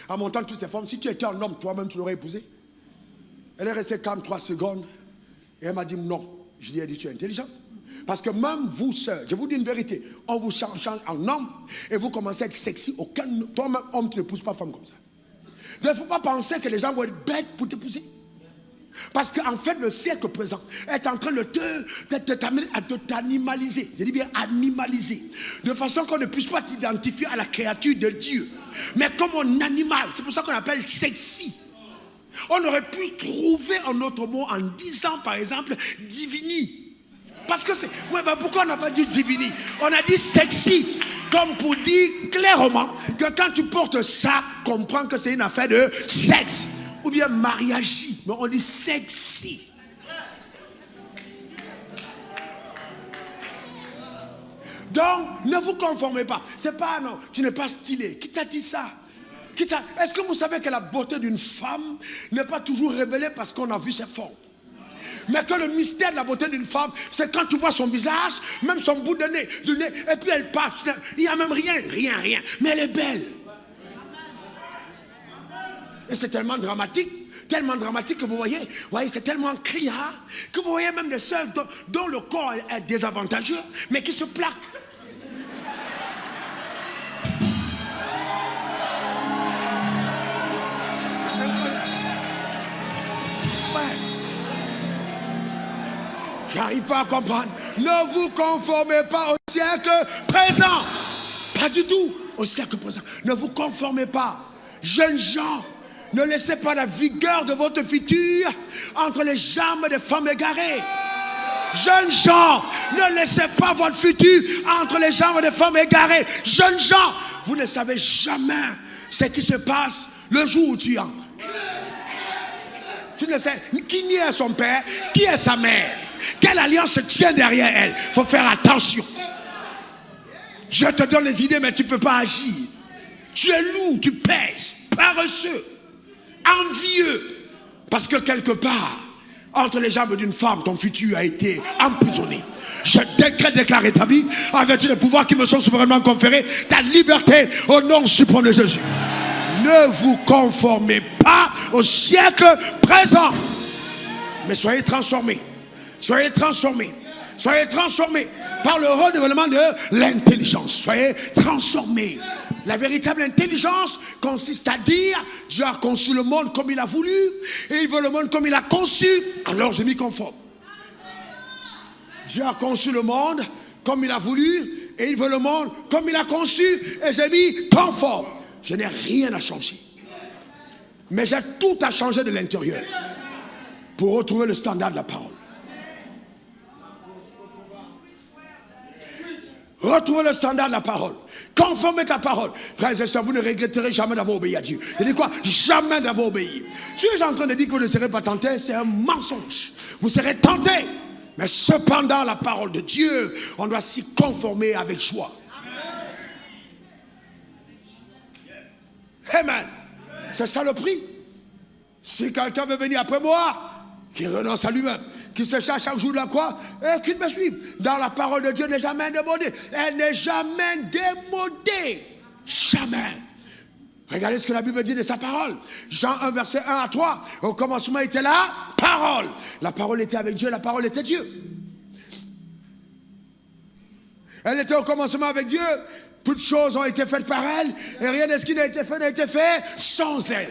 en montrant toutes ses formes, si tu étais un homme, toi-même tu l'aurais épousé? Elle est restée calme 3 secondes et elle m'a dit non. Je lui ai dit, tu es intelligent. Parce que même vous, sœurs, je vous dis une vérité, on vous change en homme et vous commencez à être sexy. Toi-même, homme, tu n'épouses pas femme comme ça. Donc, il ne faut pas penser que les gens vont être bêtes pour t'épouser. Parce qu'en fait, le siècle présent est en train de t'animaliser. Je dis bien animaliser. De façon qu'on ne puisse pas t'identifier à la créature de Dieu. Mais comme un animal. C'est pour ça qu'on appelle sexy. On aurait pu trouver un autre mot en disant, par exemple, divini. Parce que c'est... Ouais, ben pourquoi on n'a pas dit divini? On a dit sexy. Comme pour dire clairement que quand tu portes ça, comprends que c'est une affaire de sexe. Ou bien mariage. Mais on dit sexy. Donc, ne vous conformez pas. C'est pas, non, tu n'es pas stylé. Qui t'a dit ça? Est-ce que vous savez que la beauté d'une femme n'est pas toujours révélée parce qu'on a vu ses formes? Mais que le mystère de la beauté d'une femme, c'est quand tu vois son visage, même son bout de nez, et puis elle passe. Il n'y a même rien. Mais elle est belle. Et c'est tellement dramatique que vous voyez, c'est tellement criard que vous voyez même des sœurs dont le corps est désavantageux, mais qui se plaquent. J'arrive pas à comprendre. Ne vous conformez pas au siècle présent. Pas du tout au siècle présent. Ne vous conformez pas. Jeunes gens, ne laissez pas la vigueur de votre futur entre les jambes des femmes égarées. Jeunes gens, ne laissez pas votre futur entre les jambes des femmes égarées. Jeunes gens, vous ne savez jamais ce qui se passe le jour où tu entres. Tu ne sais qui est son père, qui est sa mère. Quelle alliance se tient derrière elle? Il faut faire attention. Je te donne les idées, mais tu ne peux pas agir. Tu es lourd, tu pèses, paresseux, envieux. Parce que quelque part, entre les jambes d'une femme, ton futur a été emprisonné. Je déclare établi, en vertu des pouvoirs qui me sont souverainement conférés, ta liberté au nom suprême de Jésus. Ne vous conformez pas au siècle présent, mais soyez transformés. Soyez transformés. Soyez transformés par le renouvellement de l'intelligence. Soyez transformés. La véritable intelligence consiste à dire: Dieu a conçu le monde comme il a voulu et il veut le monde comme il a conçu, alors je m'y conforme. Dieu a conçu le monde comme il a voulu et il veut le monde comme il a conçu et j'ai mis conforme. Je n'ai rien à changer, mais j'ai tout à changer de l'intérieur pour retrouver le standard de la parole. Retrouvez le standard de la parole. Conformez ta parole. Frères et sœurs, vous ne regretterez jamais d'avoir obéi à Dieu. Je dis quoi? Jamais d'avoir obéi. Si je suis en train de dire que vous ne serez pas tentés, c'est un mensonge. Vous serez tentés. Mais cependant, la parole de Dieu, on doit s'y conformer avec joie. Amen. C'est ça le prix. Si quelqu'un veut venir après moi, qu'il renonce à lui-même, qui se cherche chaque jour de la croix et qu'il me suive. Dans la parole de Dieu n'est jamais démodée. Elle n'est jamais démodée. Jamais. Regardez ce que la Bible dit de sa parole. Jean 1, verset 1 à 3. Au commencement était la parole. La parole était avec Dieu, la parole était Dieu. Elle était au commencement avec Dieu. Toutes choses ont été faites par elle. Et rien de ce qui n'a été fait sans elle.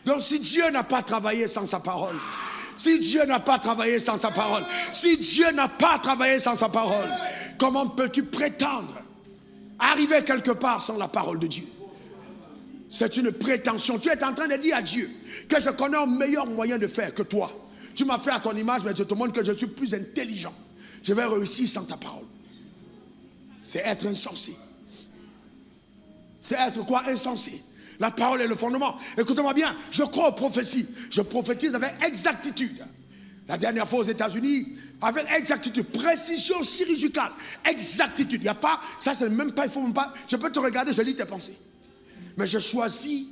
Donc si Dieu n'a pas travaillé sans sa parole, si Dieu n'a pas travaillé sans sa parole, si Dieu n'a pas travaillé sans sa parole, comment peux-tu prétendre arriver quelque part sans la parole de Dieu? C'est une prétention. Tu es en train de dire à Dieu que je connais un meilleur moyen de faire que toi. Tu m'as fait à ton image, mais je te montre que je suis plus intelligent. Je vais réussir sans ta parole. C'est être insensé. C'est être quoi? Insensé. La parole est le fondement. Écoutez-moi bien, je crois aux prophéties. Je prophétise avec exactitude. La dernière fois aux États-Unis, avec exactitude, précision chirurgicale, exactitude. Il n'y a pas, ça c'est même pas, il faut même pas. Je peux te regarder, je lis tes pensées. Mais je choisis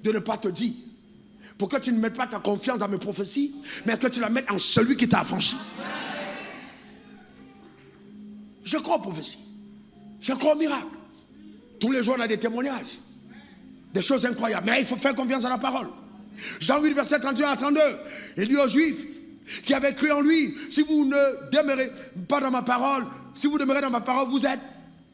de ne pas te dire, pour que tu ne mettes pas ta confiance dans mes prophéties, mais que tu la mettes en celui qui t'a affranchi. Je crois aux prophéties. Je crois aux miracles. Tous les jours, on a des témoignages. Des choses incroyables. Mais il faut faire confiance à la parole. Jean 8, verset 31 à 32. Il dit aux Juifs qui avaient cru en lui: si vous ne demeurez pas dans ma parole, si vous demeurez dans ma parole, vous êtes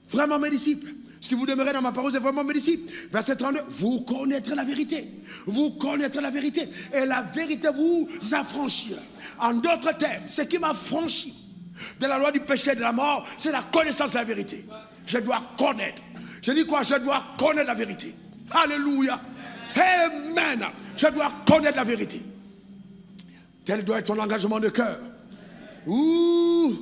vraiment mes disciples. Si vous demeurez dans ma parole, vous êtes vraiment mes disciples. Verset 32. Vous connaîtrez la vérité. Vous connaîtrez la vérité. Et la vérité vous affranchira. En d'autres termes, ce qui m'a franchi de la loi du péché et de la mort, c'est la connaissance de la vérité. Je dois connaître. Je dis quoi? Je dois connaître la vérité. Alléluia. Amen. Je dois connaître la vérité. Tel doit être ton engagement de cœur. Ouh,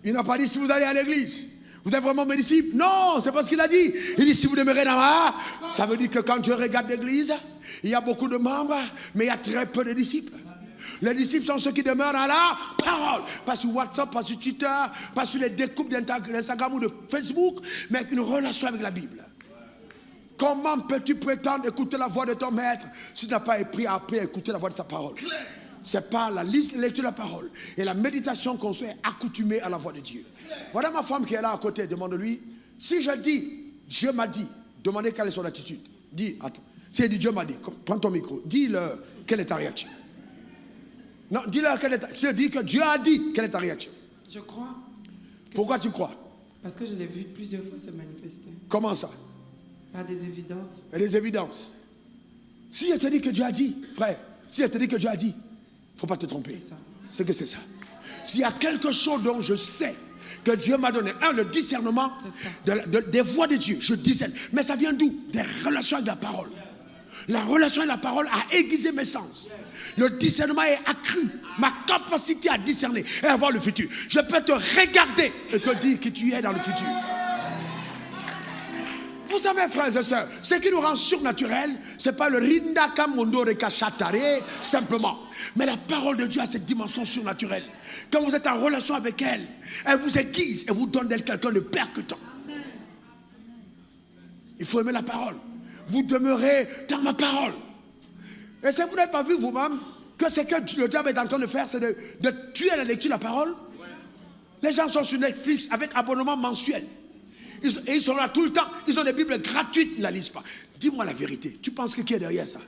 il n'a pas dit si vous allez à l'église, vous êtes vraiment mes disciples. Non, c'est pas ce qu'il a dit. Il dit si vous demeurez dans ma... Ça veut dire que quand tu regardes l'église, il y a beaucoup de membres, mais il y a très peu de disciples. Les disciples sont ceux qui demeurent dans la parole. Pas sur WhatsApp, pas sur Twitter, pas sur les découpes d'Instagram ou de Facebook, mais avec une relation avec la Bible. Comment peux-tu prétendre écouter la voix de ton maître si tu n'as pas appris à écouter la voix de sa parole? C'est par la lecture de la parole et la méditation qu'on soit accoutumé à la voix de Dieu. Voilà ma femme qui est là à côté, demande-lui. Si je dis, Dieu m'a dit, demandez quelle est son attitude. Dis, attends. Si elle dit Dieu m'a dit, prends ton micro, dis-leur quelle est ta réaction. Non, dis-leur quelle est ta réaction. Si elle dit que Dieu a dit, quelle est ta réaction? Je crois. Pourquoi tu crois? Parce que je l'ai vu plusieurs fois se manifester. Comment ça? Par des évidences. Et des évidences. Si elle te dit que Dieu a dit, frère, si elle te dit que Dieu a dit, il ne faut pas te tromper. C'est ça. C'est que c'est ça. S'il y a quelque chose dont je sais que Dieu m'a donné, le discernement des voix de Dieu, je discerne. Mais ça vient d'où? Des relations avec la parole. La relation avec la parole a aiguisé mes sens. Le discernement est accru. Ma capacité à discerner et à voir le futur. Je peux te regarder et te dire qui tu es dans le futur. Vous savez, frères et sœurs, ce qui nous rend surnaturels, ce n'est pas le Rindaka Mondo Rekashatare simplement. Mais la parole de Dieu a cette dimension surnaturelle. Quand vous êtes en relation avec elle, elle vous aiguise et vous donne d'elle quelqu'un de percutant. Il faut aimer la parole. Vous demeurez dans ma parole. Et si vous n'avez pas vu vous-même que ce que le diable est en train de faire, c'est de tuer la lecture de la parole. Les gens sont sur Netflix avec abonnement mensuel. Ils sont là tout le temps. Ils ont des Bibles gratuites, ils ne la lisent pas. Dis-moi la vérité. Tu penses que qui est derrière ça?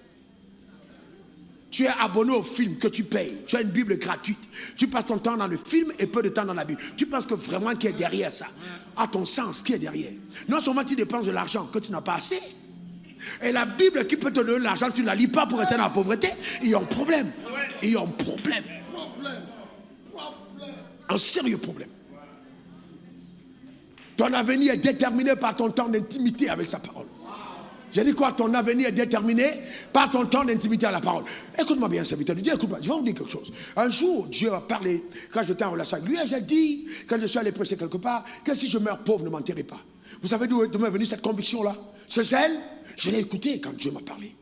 Tu es abonné au film que tu payes. Tu as une Bible gratuite. Tu passes ton temps dans le film et peu de temps dans la Bible. Tu penses que vraiment qui est derrière ça? À ton sens, qui est derrière? Non seulement tu dépenses de l'argent que tu n'as pas assez. Et la Bible qui peut te donner l'argent, tu ne la lis pas pour rester dans la pauvreté. Ils ont un problème. Ils ont un problème. Un sérieux problème. Ton avenir est déterminé par ton temps d'intimité avec sa parole. J'ai dit quoi? Ton avenir est déterminé par ton temps d'intimité à la parole. Écoute-moi bien, serviteur de Dieu, écoute-moi. Je vais vous dire quelque chose. Un jour, Dieu a parlé, quand j'étais en relation avec lui, et j'ai dit, quand je suis allé prêcher quelque part, que si je meurs pauvre, ne m'enterrez pas. Vous savez d'où m'est venue cette conviction-là? Ce zèle, je l'ai écouté quand Dieu m'a parlé.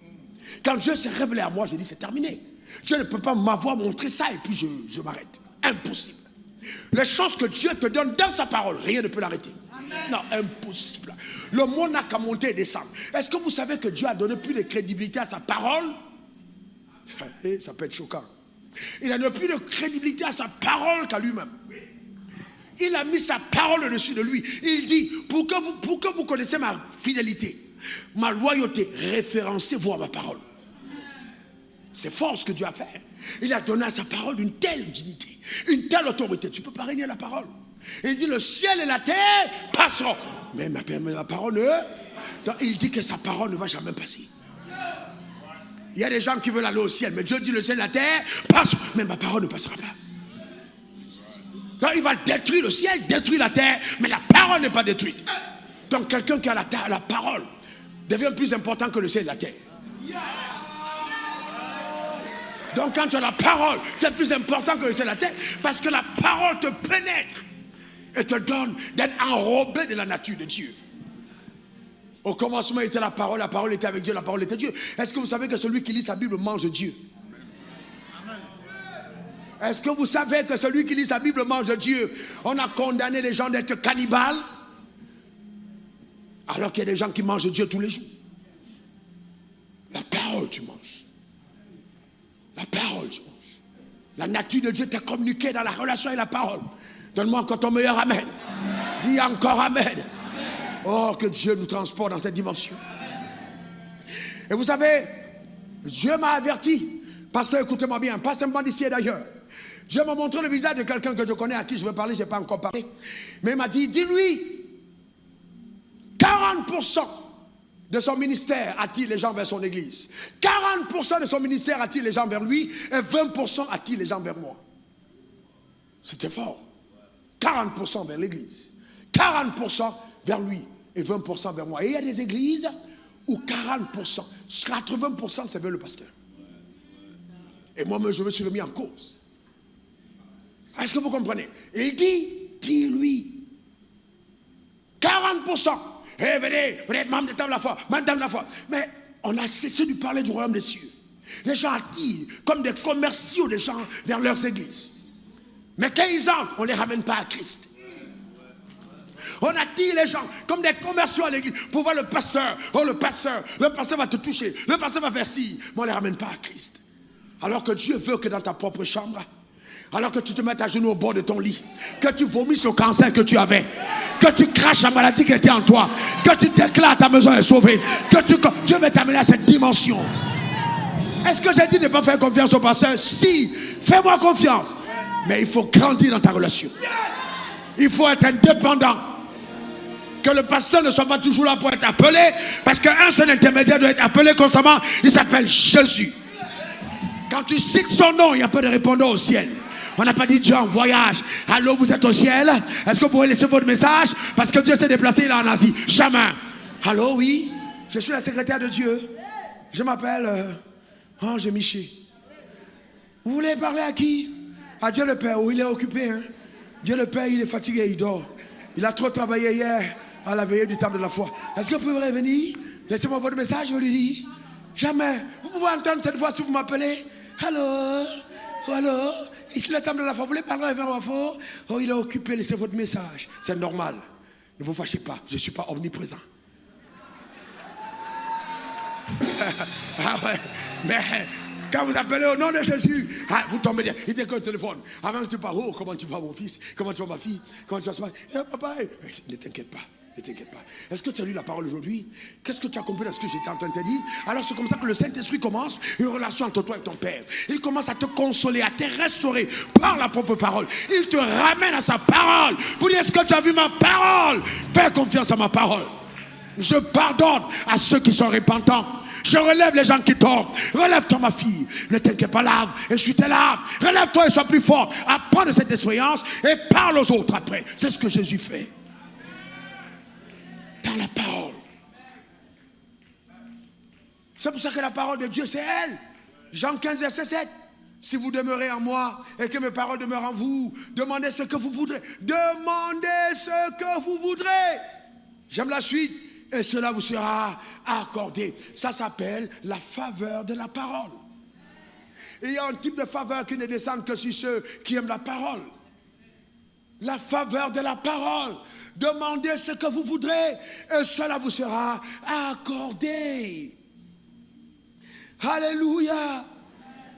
Quand Dieu s'est révélé à moi, j'ai dit, c'est terminé. Dieu ne peut pas m'avoir montré ça et puis je m'arrête. Impossible. Les choses que Dieu te donne dans sa parole, rien ne peut l'arrêter. Non, impossible. Le monde n'a qu'à monter et descendre. Est-ce que vous savez que Dieu a donné plus de crédibilité à sa parole? Ça peut être choquant. Il a donné plus de crédibilité à sa parole qu'à lui-même. Il a mis sa parole au-dessus de lui. Il dit, pour que vous connaissiez ma fidélité, ma loyauté, référencez-vous à ma parole. C'est fort ce que Dieu a fait. Il a donné à sa parole une telle dignité, une telle autorité. Tu ne peux pas régner la parole. Il dit, le ciel et la terre passeront. Mais ma parole ne... Il dit que sa parole ne va jamais passer. Il y a des gens qui veulent aller au ciel, mais Dieu dit, le ciel et la terre passeront. Mais ma parole ne passera pas. Donc il va détruire le ciel, détruire la terre, mais la parole n'est pas détruite. Donc quelqu'un qui a la parole devient plus important que le ciel et la terre. Donc quand tu as la parole, c'est plus important que le ciel et la terre, parce que la parole te pénètre et te donne d'être enrobé de la nature de Dieu. Au commencement était la parole était avec Dieu, la parole était Dieu. Est-ce que vous savez que celui qui lit sa Bible mange Dieu? Est-ce que vous savez que celui qui lit sa Bible mange Dieu? On a condamné les gens d'être cannibales, alors qu'il y a des gens qui mangent Dieu tous les jours. La parole tu manges. La parole tu manges. La nature de Dieu t'est communiquée dans la relation et la parole. Donne-moi encore ton meilleur amen. Dis encore amen. Oh, que Dieu nous transporte dans cette dimension. Et vous savez, Dieu m'a averti. Pasteur, écoutez-moi bien, pas simplement d'ici et d'ailleurs. Dieu m'a montré le visage de quelqu'un que je connais, à qui je veux parler, je n'ai pas encore parlé. Mais il m'a dit, dis-lui, 40% de son ministère attire les gens vers son église. 40% de son ministère attire les gens vers lui, et 20% attire les gens vers moi. C'était fort. 40% vers l'église, 40% vers lui, et 20% vers moi. Et il y a des églises où 40%, 80% c'est vers le pasteur. Et moi-même, je me suis remis en cause. Est-ce que vous comprenez? Et il dit, dis-lui, 40%. Eh, venez, vous êtes membre de la foi, membre de la foi. Mais on a cessé de parler du royaume des cieux. Les gens attirent comme des commerciaux des gens vers leurs églises. Mais quand ils entrent, on ne les ramène pas à Christ. On attire les gens comme des commerciaux à l'église pour voir le pasteur. Oh, le pasteur va te toucher, le pasteur va faire ci. Mais on ne les ramène pas à Christ. Alors que Dieu veut que dans ta propre chambre, alors que tu te mettes à genoux au bord de ton lit, que tu vomisses le cancer que tu avais, que tu craches la maladie qui était en toi, que tu déclares ta maison est sauvée, que Dieu va t'amener à cette dimension. Est-ce que j'ai dit de ne pas faire confiance au pasteur? Si, fais-moi confiance. Mais il faut grandir dans ta relation. Il faut être indépendant. Que le pasteur ne soit pas toujours là pour être appelé, parce qu'un seul intermédiaire doit être appelé constamment. Il s'appelle Jésus. Quand tu cites son nom, il n'y a pas de répondant au ciel. On n'a pas dit Dieu en voyage. Allô, vous êtes au ciel? Est-ce que vous pouvez laisser votre message? Parce que Dieu s'est déplacé, il est en Asie. Jamais. Allô, oui. Je suis la secrétaire de Dieu. Je m'appelle Ange Miché. Vous voulez parler à qui? À Dieu le Père. Oh, il est occupé. Hein? Dieu le Père, il est fatigué, il dort. Il a trop travaillé hier à la veillée du temple de la foi. Est-ce que vous pouvez revenir? Laissez-moi votre message, je lui dis. Jamais. Vous pouvez entendre cette fois si vous m'appelez. Allô? Allô? Ici le temple de la foi. Vous voulez parler avec la foi? Oh, il est occupé, laissez votre message. C'est normal. Ne vous fâchez pas. Je ne suis pas omniprésent. Ah ouais. Mais quand vous appelez au nom de Jésus, vous tombez derrière. Il décolle le téléphone. Avant que tu parles, oh, comment tu vas mon fils? Comment tu vas ma fille? Comment tu vas ce matin? Eh, papa, ne t'inquiète pas. Ne t'inquiète pas. Est-ce que tu as lu la parole aujourd'hui? Qu'est-ce que tu as compris dans ce que j'étais en train de te dire? Alors c'est comme ça que le Saint-Esprit commence une relation entre toi et ton Père. Il commence à te consoler, à te restaurer par la propre parole. Il te ramène à sa parole. Pour dire, est-ce que tu as vu ma parole? Fais confiance à ma parole. Je pardonne à ceux qui sont repentants. Je relève les gens qui tombent. Relève-toi, ma fille. Ne t'inquiète pas, lave. Essuie tes larmes. Relève-toi et sois plus fort. Apprends de cette expérience et parle aux autres après. C'est ce que Jésus fait. Dans la parole. C'est pour ça que la parole de Dieu, c'est elle. Jean 15, verset 7. Si vous demeurez en moi et que mes paroles demeurent en vous, demandez ce que vous voudrez. Demandez ce que vous voudrez. J'aime la suite. Et cela vous sera accordé. Ça s'appelle la faveur de la parole. Et il y a un type de faveur qui ne descend que sur ceux qui aiment la parole. La faveur de la parole. Demandez ce que vous voudrez et cela vous sera accordé. Alléluia.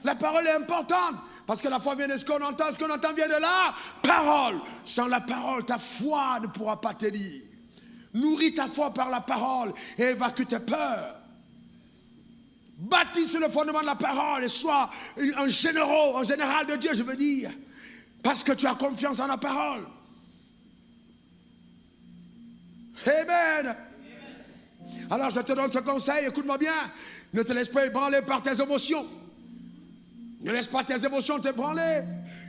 La parole est importante parce que la foi vient de ce qu'on entend vient de la parole. Sans la parole, ta foi ne pourra pas tenir. Nourris ta foi par la parole et évacue tes peurs. Bâtis sur le fondement de la parole et sois un général de Dieu, je veux dire, parce que tu as confiance en la parole. Amen. Alors je te donne ce conseil, écoute-moi bien. Ne te laisse pas ébranler par tes émotions. Ne laisse pas tes émotions t'ébranler.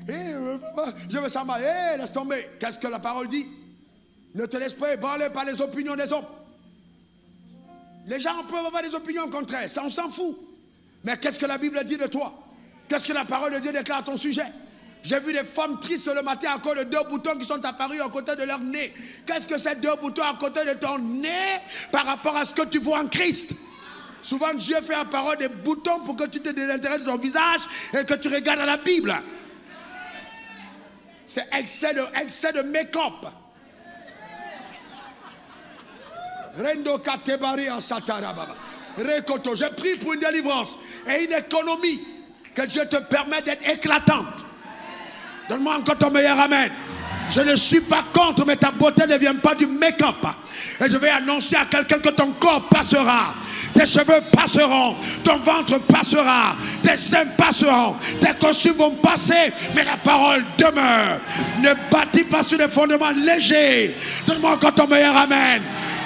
Je veux ça mal. Laisse tomber. Qu'est-ce que la parole dit? Ne te laisse pas ébranler par les opinions des hommes. Les gens peuvent avoir des opinions contraires, ça on s'en fout. Mais qu'est-ce que la Bible dit de toi? Qu'est-ce que la parole de Dieu déclare à ton sujet? J'ai vu des femmes tristes le matin à cause de 2 boutons qui sont apparus à côté de leur nez. Qu'est-ce que c'est 2 boutons à côté de ton nez par rapport à ce que tu vois en Christ? Souvent Dieu fait apparaître des boutons pour que tu te désintéresses de ton visage et que tu regardes à la Bible. C'est excès de make-up. Rendo katebari en satarababa. Rekoto. Je prie pour une délivrance et une économie que Dieu te permet d'être éclatante. Donne-moi encore ton meilleur amen. Je ne suis pas contre, mais ta beauté ne vient pas du make-up. Et je vais annoncer à quelqu'un que ton corps passera. Tes cheveux passeront, ton ventre passera, tes seins passeront, tes costumes vont passer, mais la parole demeure. Ne bâtis pas sur des fondements légers. Donne-moi encore ton meilleur amen.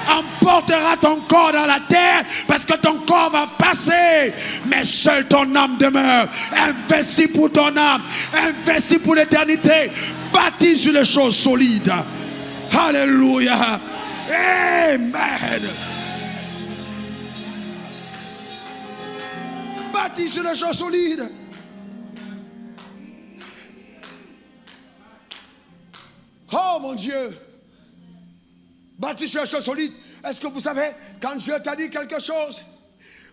Emportera ton corps dans la terre parce que ton corps va passer, mais seule ton âme demeure. Investis pour ton âme, investis pour l'éternité, bâtis sur les choses solides. Alléluia. Amen. Bâtis sur les choses solides. Oh mon Dieu. Bâtis sur les choses solides. Est-ce que vous savez, quand Dieu t'a dit quelque chose,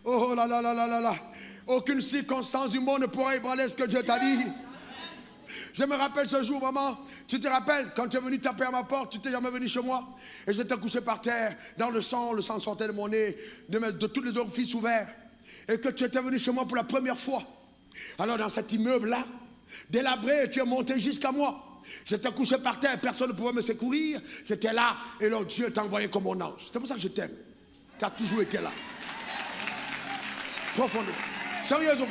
oh là là là là là là, aucune circonstance du monde ne pourra ébranler ce que Dieu t'a dit. Je me rappelle ce jour, maman, tu te rappelles, quand tu es venu taper à ma porte, tu t'es jamais venu chez moi, et j'étais couché par terre, dans le sang sortait de mon nez, de tous les orifices ouverts, et que tu étais venu chez moi pour la première fois. Alors dans cet immeuble-là, délabré, tu es monté jusqu'à moi. J'étais couché par terre, personne ne pouvait me secourir. J'étais là et alors Dieu t'a envoyé comme mon ange. C'est pour ça que je t'aime. Tu as toujours été là. Profondément. Sérieusement.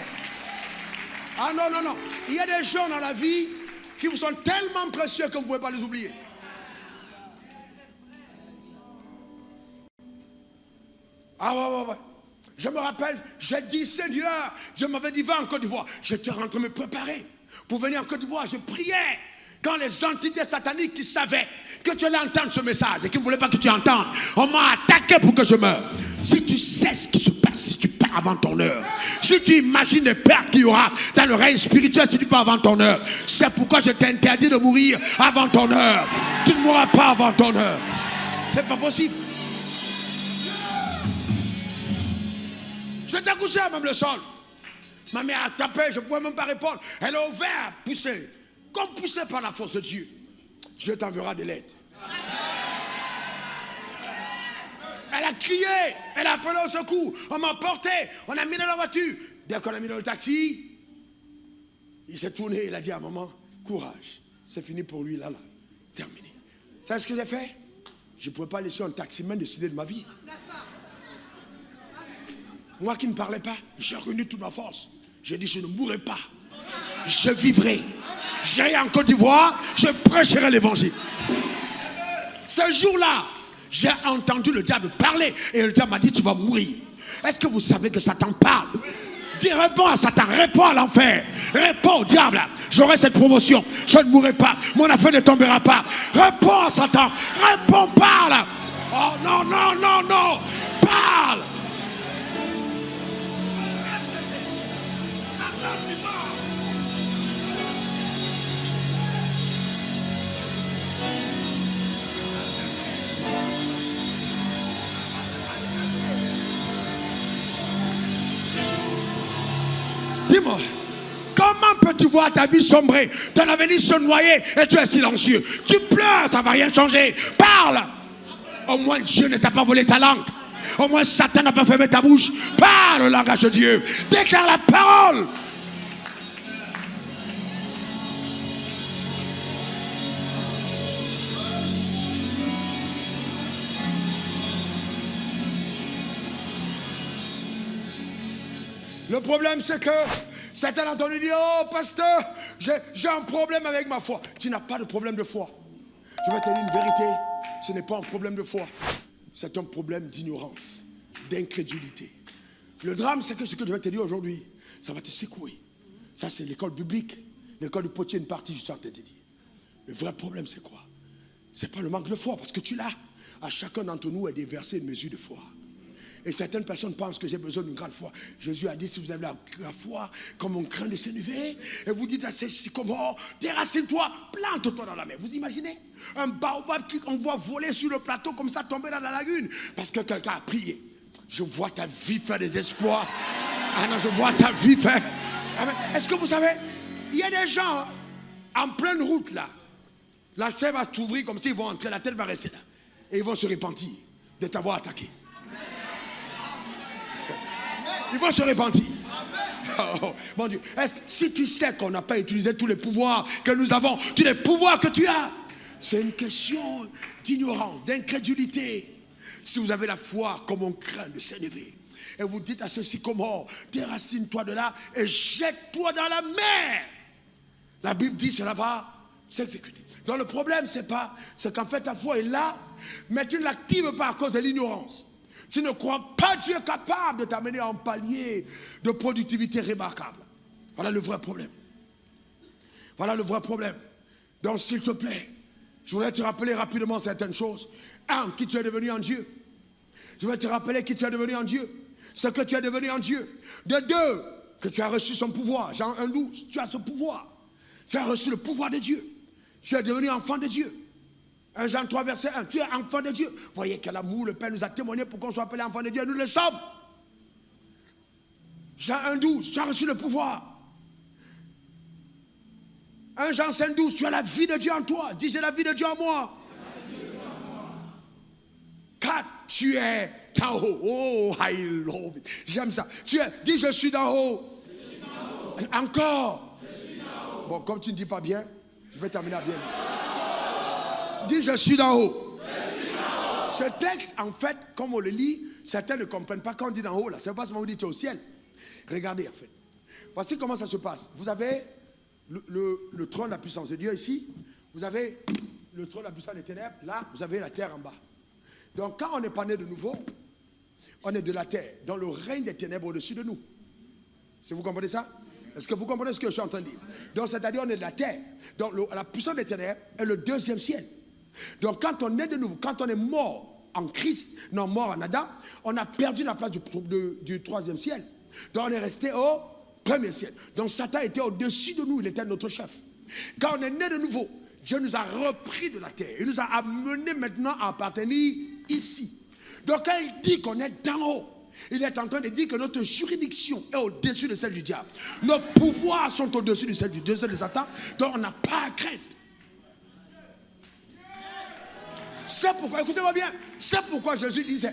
Ah non, non, non. Il y a des gens dans la vie qui vous sont tellement précieux que vous ne pouvez pas les oublier. Ah ouais. Je me rappelle, j'ai dit Seigneur, Dieu m'avait dit va en Côte d'Ivoire. J'étais rentré me préparer pour venir en Côte d'Ivoire. Je priais. Quand les entités sataniques qui savaient que tu allais entendre ce message et qui ne voulaient pas que tu entendes, on m'a attaqué pour que je meure. Si tu sais ce qui se passe, si tu pars avant ton heure, si tu imagines les pertes qu'il y aura dans le règne spirituel si tu pars avant ton heure, c'est pourquoi je t'interdis de mourir avant ton heure. Tu ne mourras pas avant ton heure. C'est pas possible. Je t'ai couché à même le sol. Ma mère a tapé, je ne pouvais même pas répondre. Elle a ouvert, poussé. Comme poussé par la force de Dieu. Dieu t'enverra de l'aide. Elle a crié, elle a appelé au secours. On m'a porté, on a mis dans la voiture. Dès qu'on a mis dans le taxi, il s'est tourné, il a dit à maman, courage. C'est fini pour lui, là, terminé. Vous savez ce que j'ai fait? Je ne pouvais pas laisser un taximan décider de ma vie. Moi qui ne parlais pas, j'ai réuni toute ma force. J'ai dit, je ne mourrai pas. Je vivrai. J'irai en Côte d'Ivoire, je prêcherai l'évangile. Ce jour-là, j'ai entendu le diable parler. Et le diable m'a dit, tu vas mourir. Est-ce que vous savez que Satan parle? Dis, réponds à Satan, réponds à l'enfer, réponds au diable. J'aurai cette promotion, je ne mourrai pas, mon affaire ne tombera pas. Réponds à Satan, réponds, parle. Oh non, non, non, non, parle. Dis-moi, comment peux-tu voir ta vie sombrer, ton avenir se noyer et tu es silencieux? Tu pleures, ça ne va rien changer. Parle. Au moins Dieu ne t'a pas volé ta langue. Au moins Satan n'a pas fermé ta bouche. Parle le langage de Dieu. Déclare la parole. Le problème, c'est que certains ont entendu dire, oh pasteur, j'ai un problème avec ma foi. Tu n'as pas de problème de foi. Je vais te dire une vérité, ce n'est pas un problème de foi. C'est un problème d'ignorance, d'incrédulité. Le drame, c'est que ce que je vais te dire aujourd'hui, ça va te secouer. Ça, c'est l'école biblique. L'école du potier, une partie, je suis en train de te dire. Le vrai problème, c'est quoi? C'est pas le manque de foi, parce que tu l'as. À chacun d'entre nous est déversé une mesure de foi. Et certaines personnes pensent que j'ai besoin d'une grande foi. Jésus a dit, si vous avez la foi comme un grain de sénévé, et vous dites à ces sycomores, déracine-toi, plante-toi dans la mer. Vous imaginez un baobab qu'on voit voler sur le plateau comme ça, tomber dans la lagune, parce que quelqu'un a prié. Je vois ta vie faire des exploits. Ah non, je vois ta vie faire. Est-ce que vous savez, il y a des gens en pleine route là, la serre va s'ouvrir comme s'ils vont entrer, la tête va rester là. Et ils vont se repentir de t'avoir attaqué. Ils vont se repentir. Oh, mon Dieu. Est-ce que si tu sais qu'on n'a pas utilisé tous les pouvoirs que nous avons, tous les pouvoirs que tu as, c'est une question d'ignorance, d'incrédulité. Si vous avez la foi comme un grain de sénévé, et vous dites à ce sycomore, déracine-toi de là et jette-toi dans la mer. La Bible dit cela va s'exécuter. Donc le problème, c'est qu'en fait ta foi est là, mais tu ne l'actives pas à cause de l'ignorance. Tu ne crois pas que Dieu est capable de t'amener à un palier de productivité remarquable. Voilà le vrai problème. Voilà le vrai problème. Donc s'il te plaît, je voudrais te rappeler rapidement certaines choses. Un, qui tu es devenu en Dieu. Je vais te rappeler qui tu es devenu en Dieu. Ce que tu es devenu en Dieu. De deux, que tu as reçu son pouvoir. Jean 1,12, tu as ce pouvoir. Tu as reçu le pouvoir de Dieu. Tu es devenu enfant de Dieu. 1 Jean 3, verset 1, tu es enfant de Dieu. Voyez quel amour le Père nous a témoigné pour qu'on soit appelé enfant de Dieu. Nous le sommes. Jean 1,12, tu as reçu le pouvoir. 1 Jean 5,12, tu as la vie de Dieu en toi. Dis, j'ai la vie de Dieu en moi. 4, tu es d'en haut. Oh, I love it. J'aime ça. Dis, je suis d'en haut. Encore. Bon, comme tu ne dis pas bien, je vais terminer à bien. Dis, je suis d'en haut. Ce texte, en fait, comme on le lit, certains ne comprennent pas quand on dit d'en haut, là. C'est pas seulement vous dites tu es au ciel. Regardez, en fait. Voici comment ça se passe. Vous avez le trône de la puissance de Dieu ici. Vous avez le trône de la puissance des ténèbres. Là, vous avez la terre en bas. Donc, quand on n'est pas né de nouveau, on est de la terre, dans le règne des ténèbres au-dessus de nous. Si vous comprenez ça? Est-ce que vous comprenez ce que je suis en train de dire? Donc, c'est-à-dire, on est de la terre. Donc, la puissance des ténèbres est le deuxième ciel. Donc quand on est de nouveau, quand on est mort en Christ, non mort en Adam, on a perdu la place du troisième ciel. Donc on est resté au premier ciel. Donc Satan était au-dessus de nous, il était notre chef. Quand on est né de nouveau, Dieu nous a repris de la terre. Il nous a amenés maintenant à appartenir ici. Donc quand il dit qu'on est d'en haut, il est en train de dire que notre juridiction est au-dessus de celle du diable. Nos pouvoirs sont au-dessus de celle de Satan. Donc on n'a pas à craindre. C'est pourquoi, écoutez-moi bien, c'est pourquoi Jésus disait,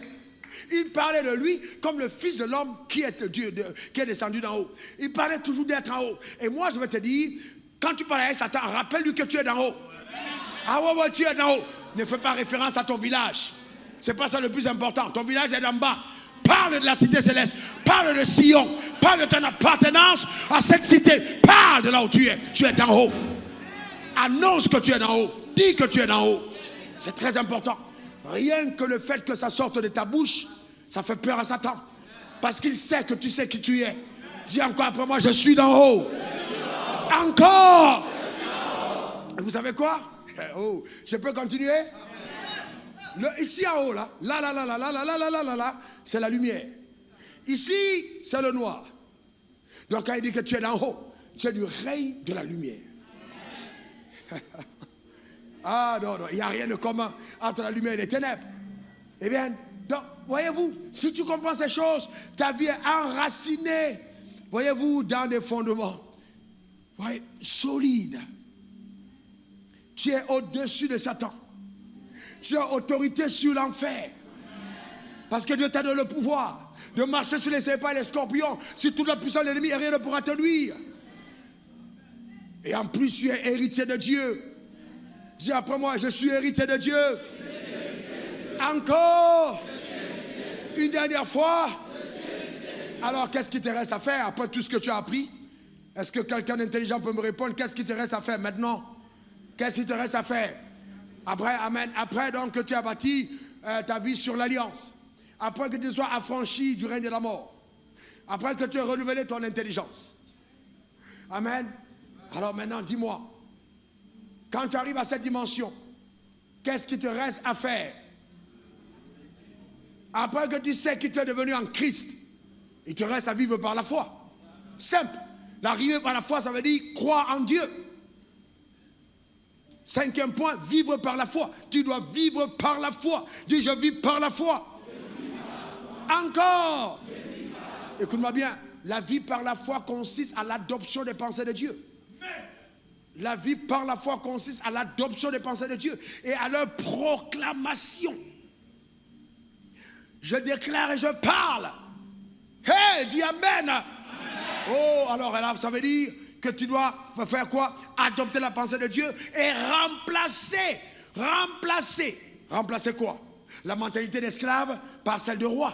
il parlait de lui comme le Fils de l'homme qui est Dieu, qui est descendu d'en haut. Il parlait toujours d'être en haut. Et moi, je vais te dire, quand tu parles avec Satan, rappelle-lui que tu es d'en haut. Ah ouais, tu es d'en haut. Ne fais pas référence à ton village. C'est pas ça le plus important. Ton village est en bas. Parle de la cité céleste. Parle de Sion. Parle de ton appartenance à cette cité. Parle de là où tu es. Tu es en haut. Annonce que tu es en haut. Dis que tu es en haut. C'est très important. Rien que le fait que ça sorte de ta bouche, ça fait peur à Satan. Parce qu'il sait que tu sais qui tu es. Dis encore après moi, je suis d'en haut. Encore. Et vous savez quoi? Oh, je peux continuer? Ici en haut, là, c'est la lumière. Ici, c'est le noir. Donc quand il dit que tu es d'en haut, tu es du règne de la lumière. Ah non, il n'y a rien de commun entre la lumière et les ténèbres. Eh bien, donc, voyez-vous, si tu comprends ces choses, ta vie est enracinée, voyez-vous, dans des fondements solides. Tu es au-dessus de Satan. Tu as autorité sur l'enfer. Parce que Dieu t'a donné le pouvoir de marcher sur les serpents et les scorpions, sur toute la puissance de l'ennemi, et rien ne pourra te nuire. Et en plus, tu es héritier de Dieu. Dis après moi, je suis héritier de Dieu. Encore. Une dernière fois. Alors, qu'est-ce qui te reste à faire après tout ce que tu as appris? Est-ce que quelqu'un d'intelligent peut me répondre? Qu'est-ce qui te reste à faire maintenant? Qu'est-ce qui te reste à faire? Après, amen. Après donc que tu as bâti ta vie sur l'alliance. Après que tu sois affranchi du règne de la mort. Après que tu aies renouvelé ton intelligence. Amen. Alors maintenant, dis-moi. Quand tu arrives à cette dimension, qu'est-ce qui te reste à faire? Après que tu sais qui tu es devenu en Christ, il te reste à vivre par la foi. Simple. L'arrivée par la foi, ça veut dire croire en Dieu. 5e point, vivre par la foi. Tu dois vivre par la foi. Dis, je vis par la foi. Encore. Écoute-moi bien. La vie par la foi consiste à l'adoption des pensées de Dieu. La vie par la foi consiste à l'adoption des pensées de Dieu et à leur proclamation. Je déclare et je parle. Hey, dis Amen. Amen. Oh, alors là, ça veut dire que tu dois faire quoi? Adopter la pensée de Dieu et remplacer quoi? La mentalité d'esclave par celle de roi.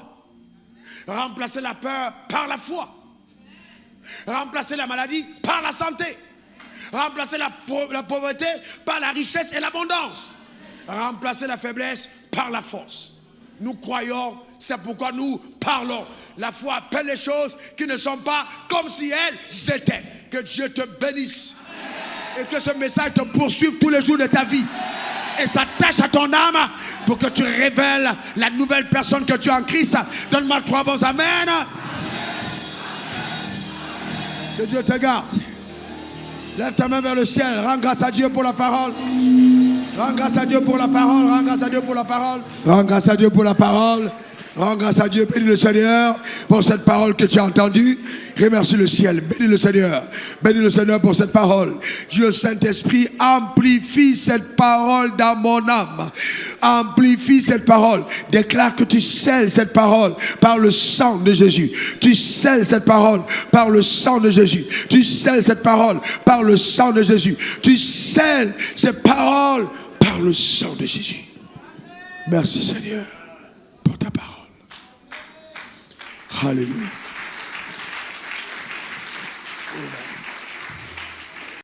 Remplacer la peur par la foi. Remplacer la maladie par la santé. Remplacer la pauvreté par la richesse et l'abondance. Remplacer la faiblesse par la force. Nous croyons, c'est pourquoi nous parlons. La foi appelle les choses qui ne sont pas comme si elles étaient. Que Dieu te bénisse. Et que ce message te poursuive tous les jours de ta vie. Et s'attache à ton âme pour que tu révèles la nouvelle personne que tu es en Christ. Donne-moi 3 bons amen. Que Dieu te garde. Lève ta main vers le ciel. Rends grâce à Dieu pour la parole. Rends grâce à Dieu pour la parole. Rends grâce à Dieu pour la parole. Rends grâce à Dieu pour la parole. Rends grâce à Dieu. Bénis le Seigneur pour cette parole que tu as entendue. Remercie le ciel. Bénis le Seigneur. Bénis le Seigneur pour cette parole. Dieu Saint-Esprit, amplifie cette parole dans mon âme. Amplifie cette parole. Déclare que tu scelles cette parole par le sang de Jésus. Tu scelles cette parole par le sang de Jésus. Tu scelles cette parole par le sang de Jésus. Tu scelles cette parole par le sang de Jésus. Merci Seigneur pour ta parole. Alléluia.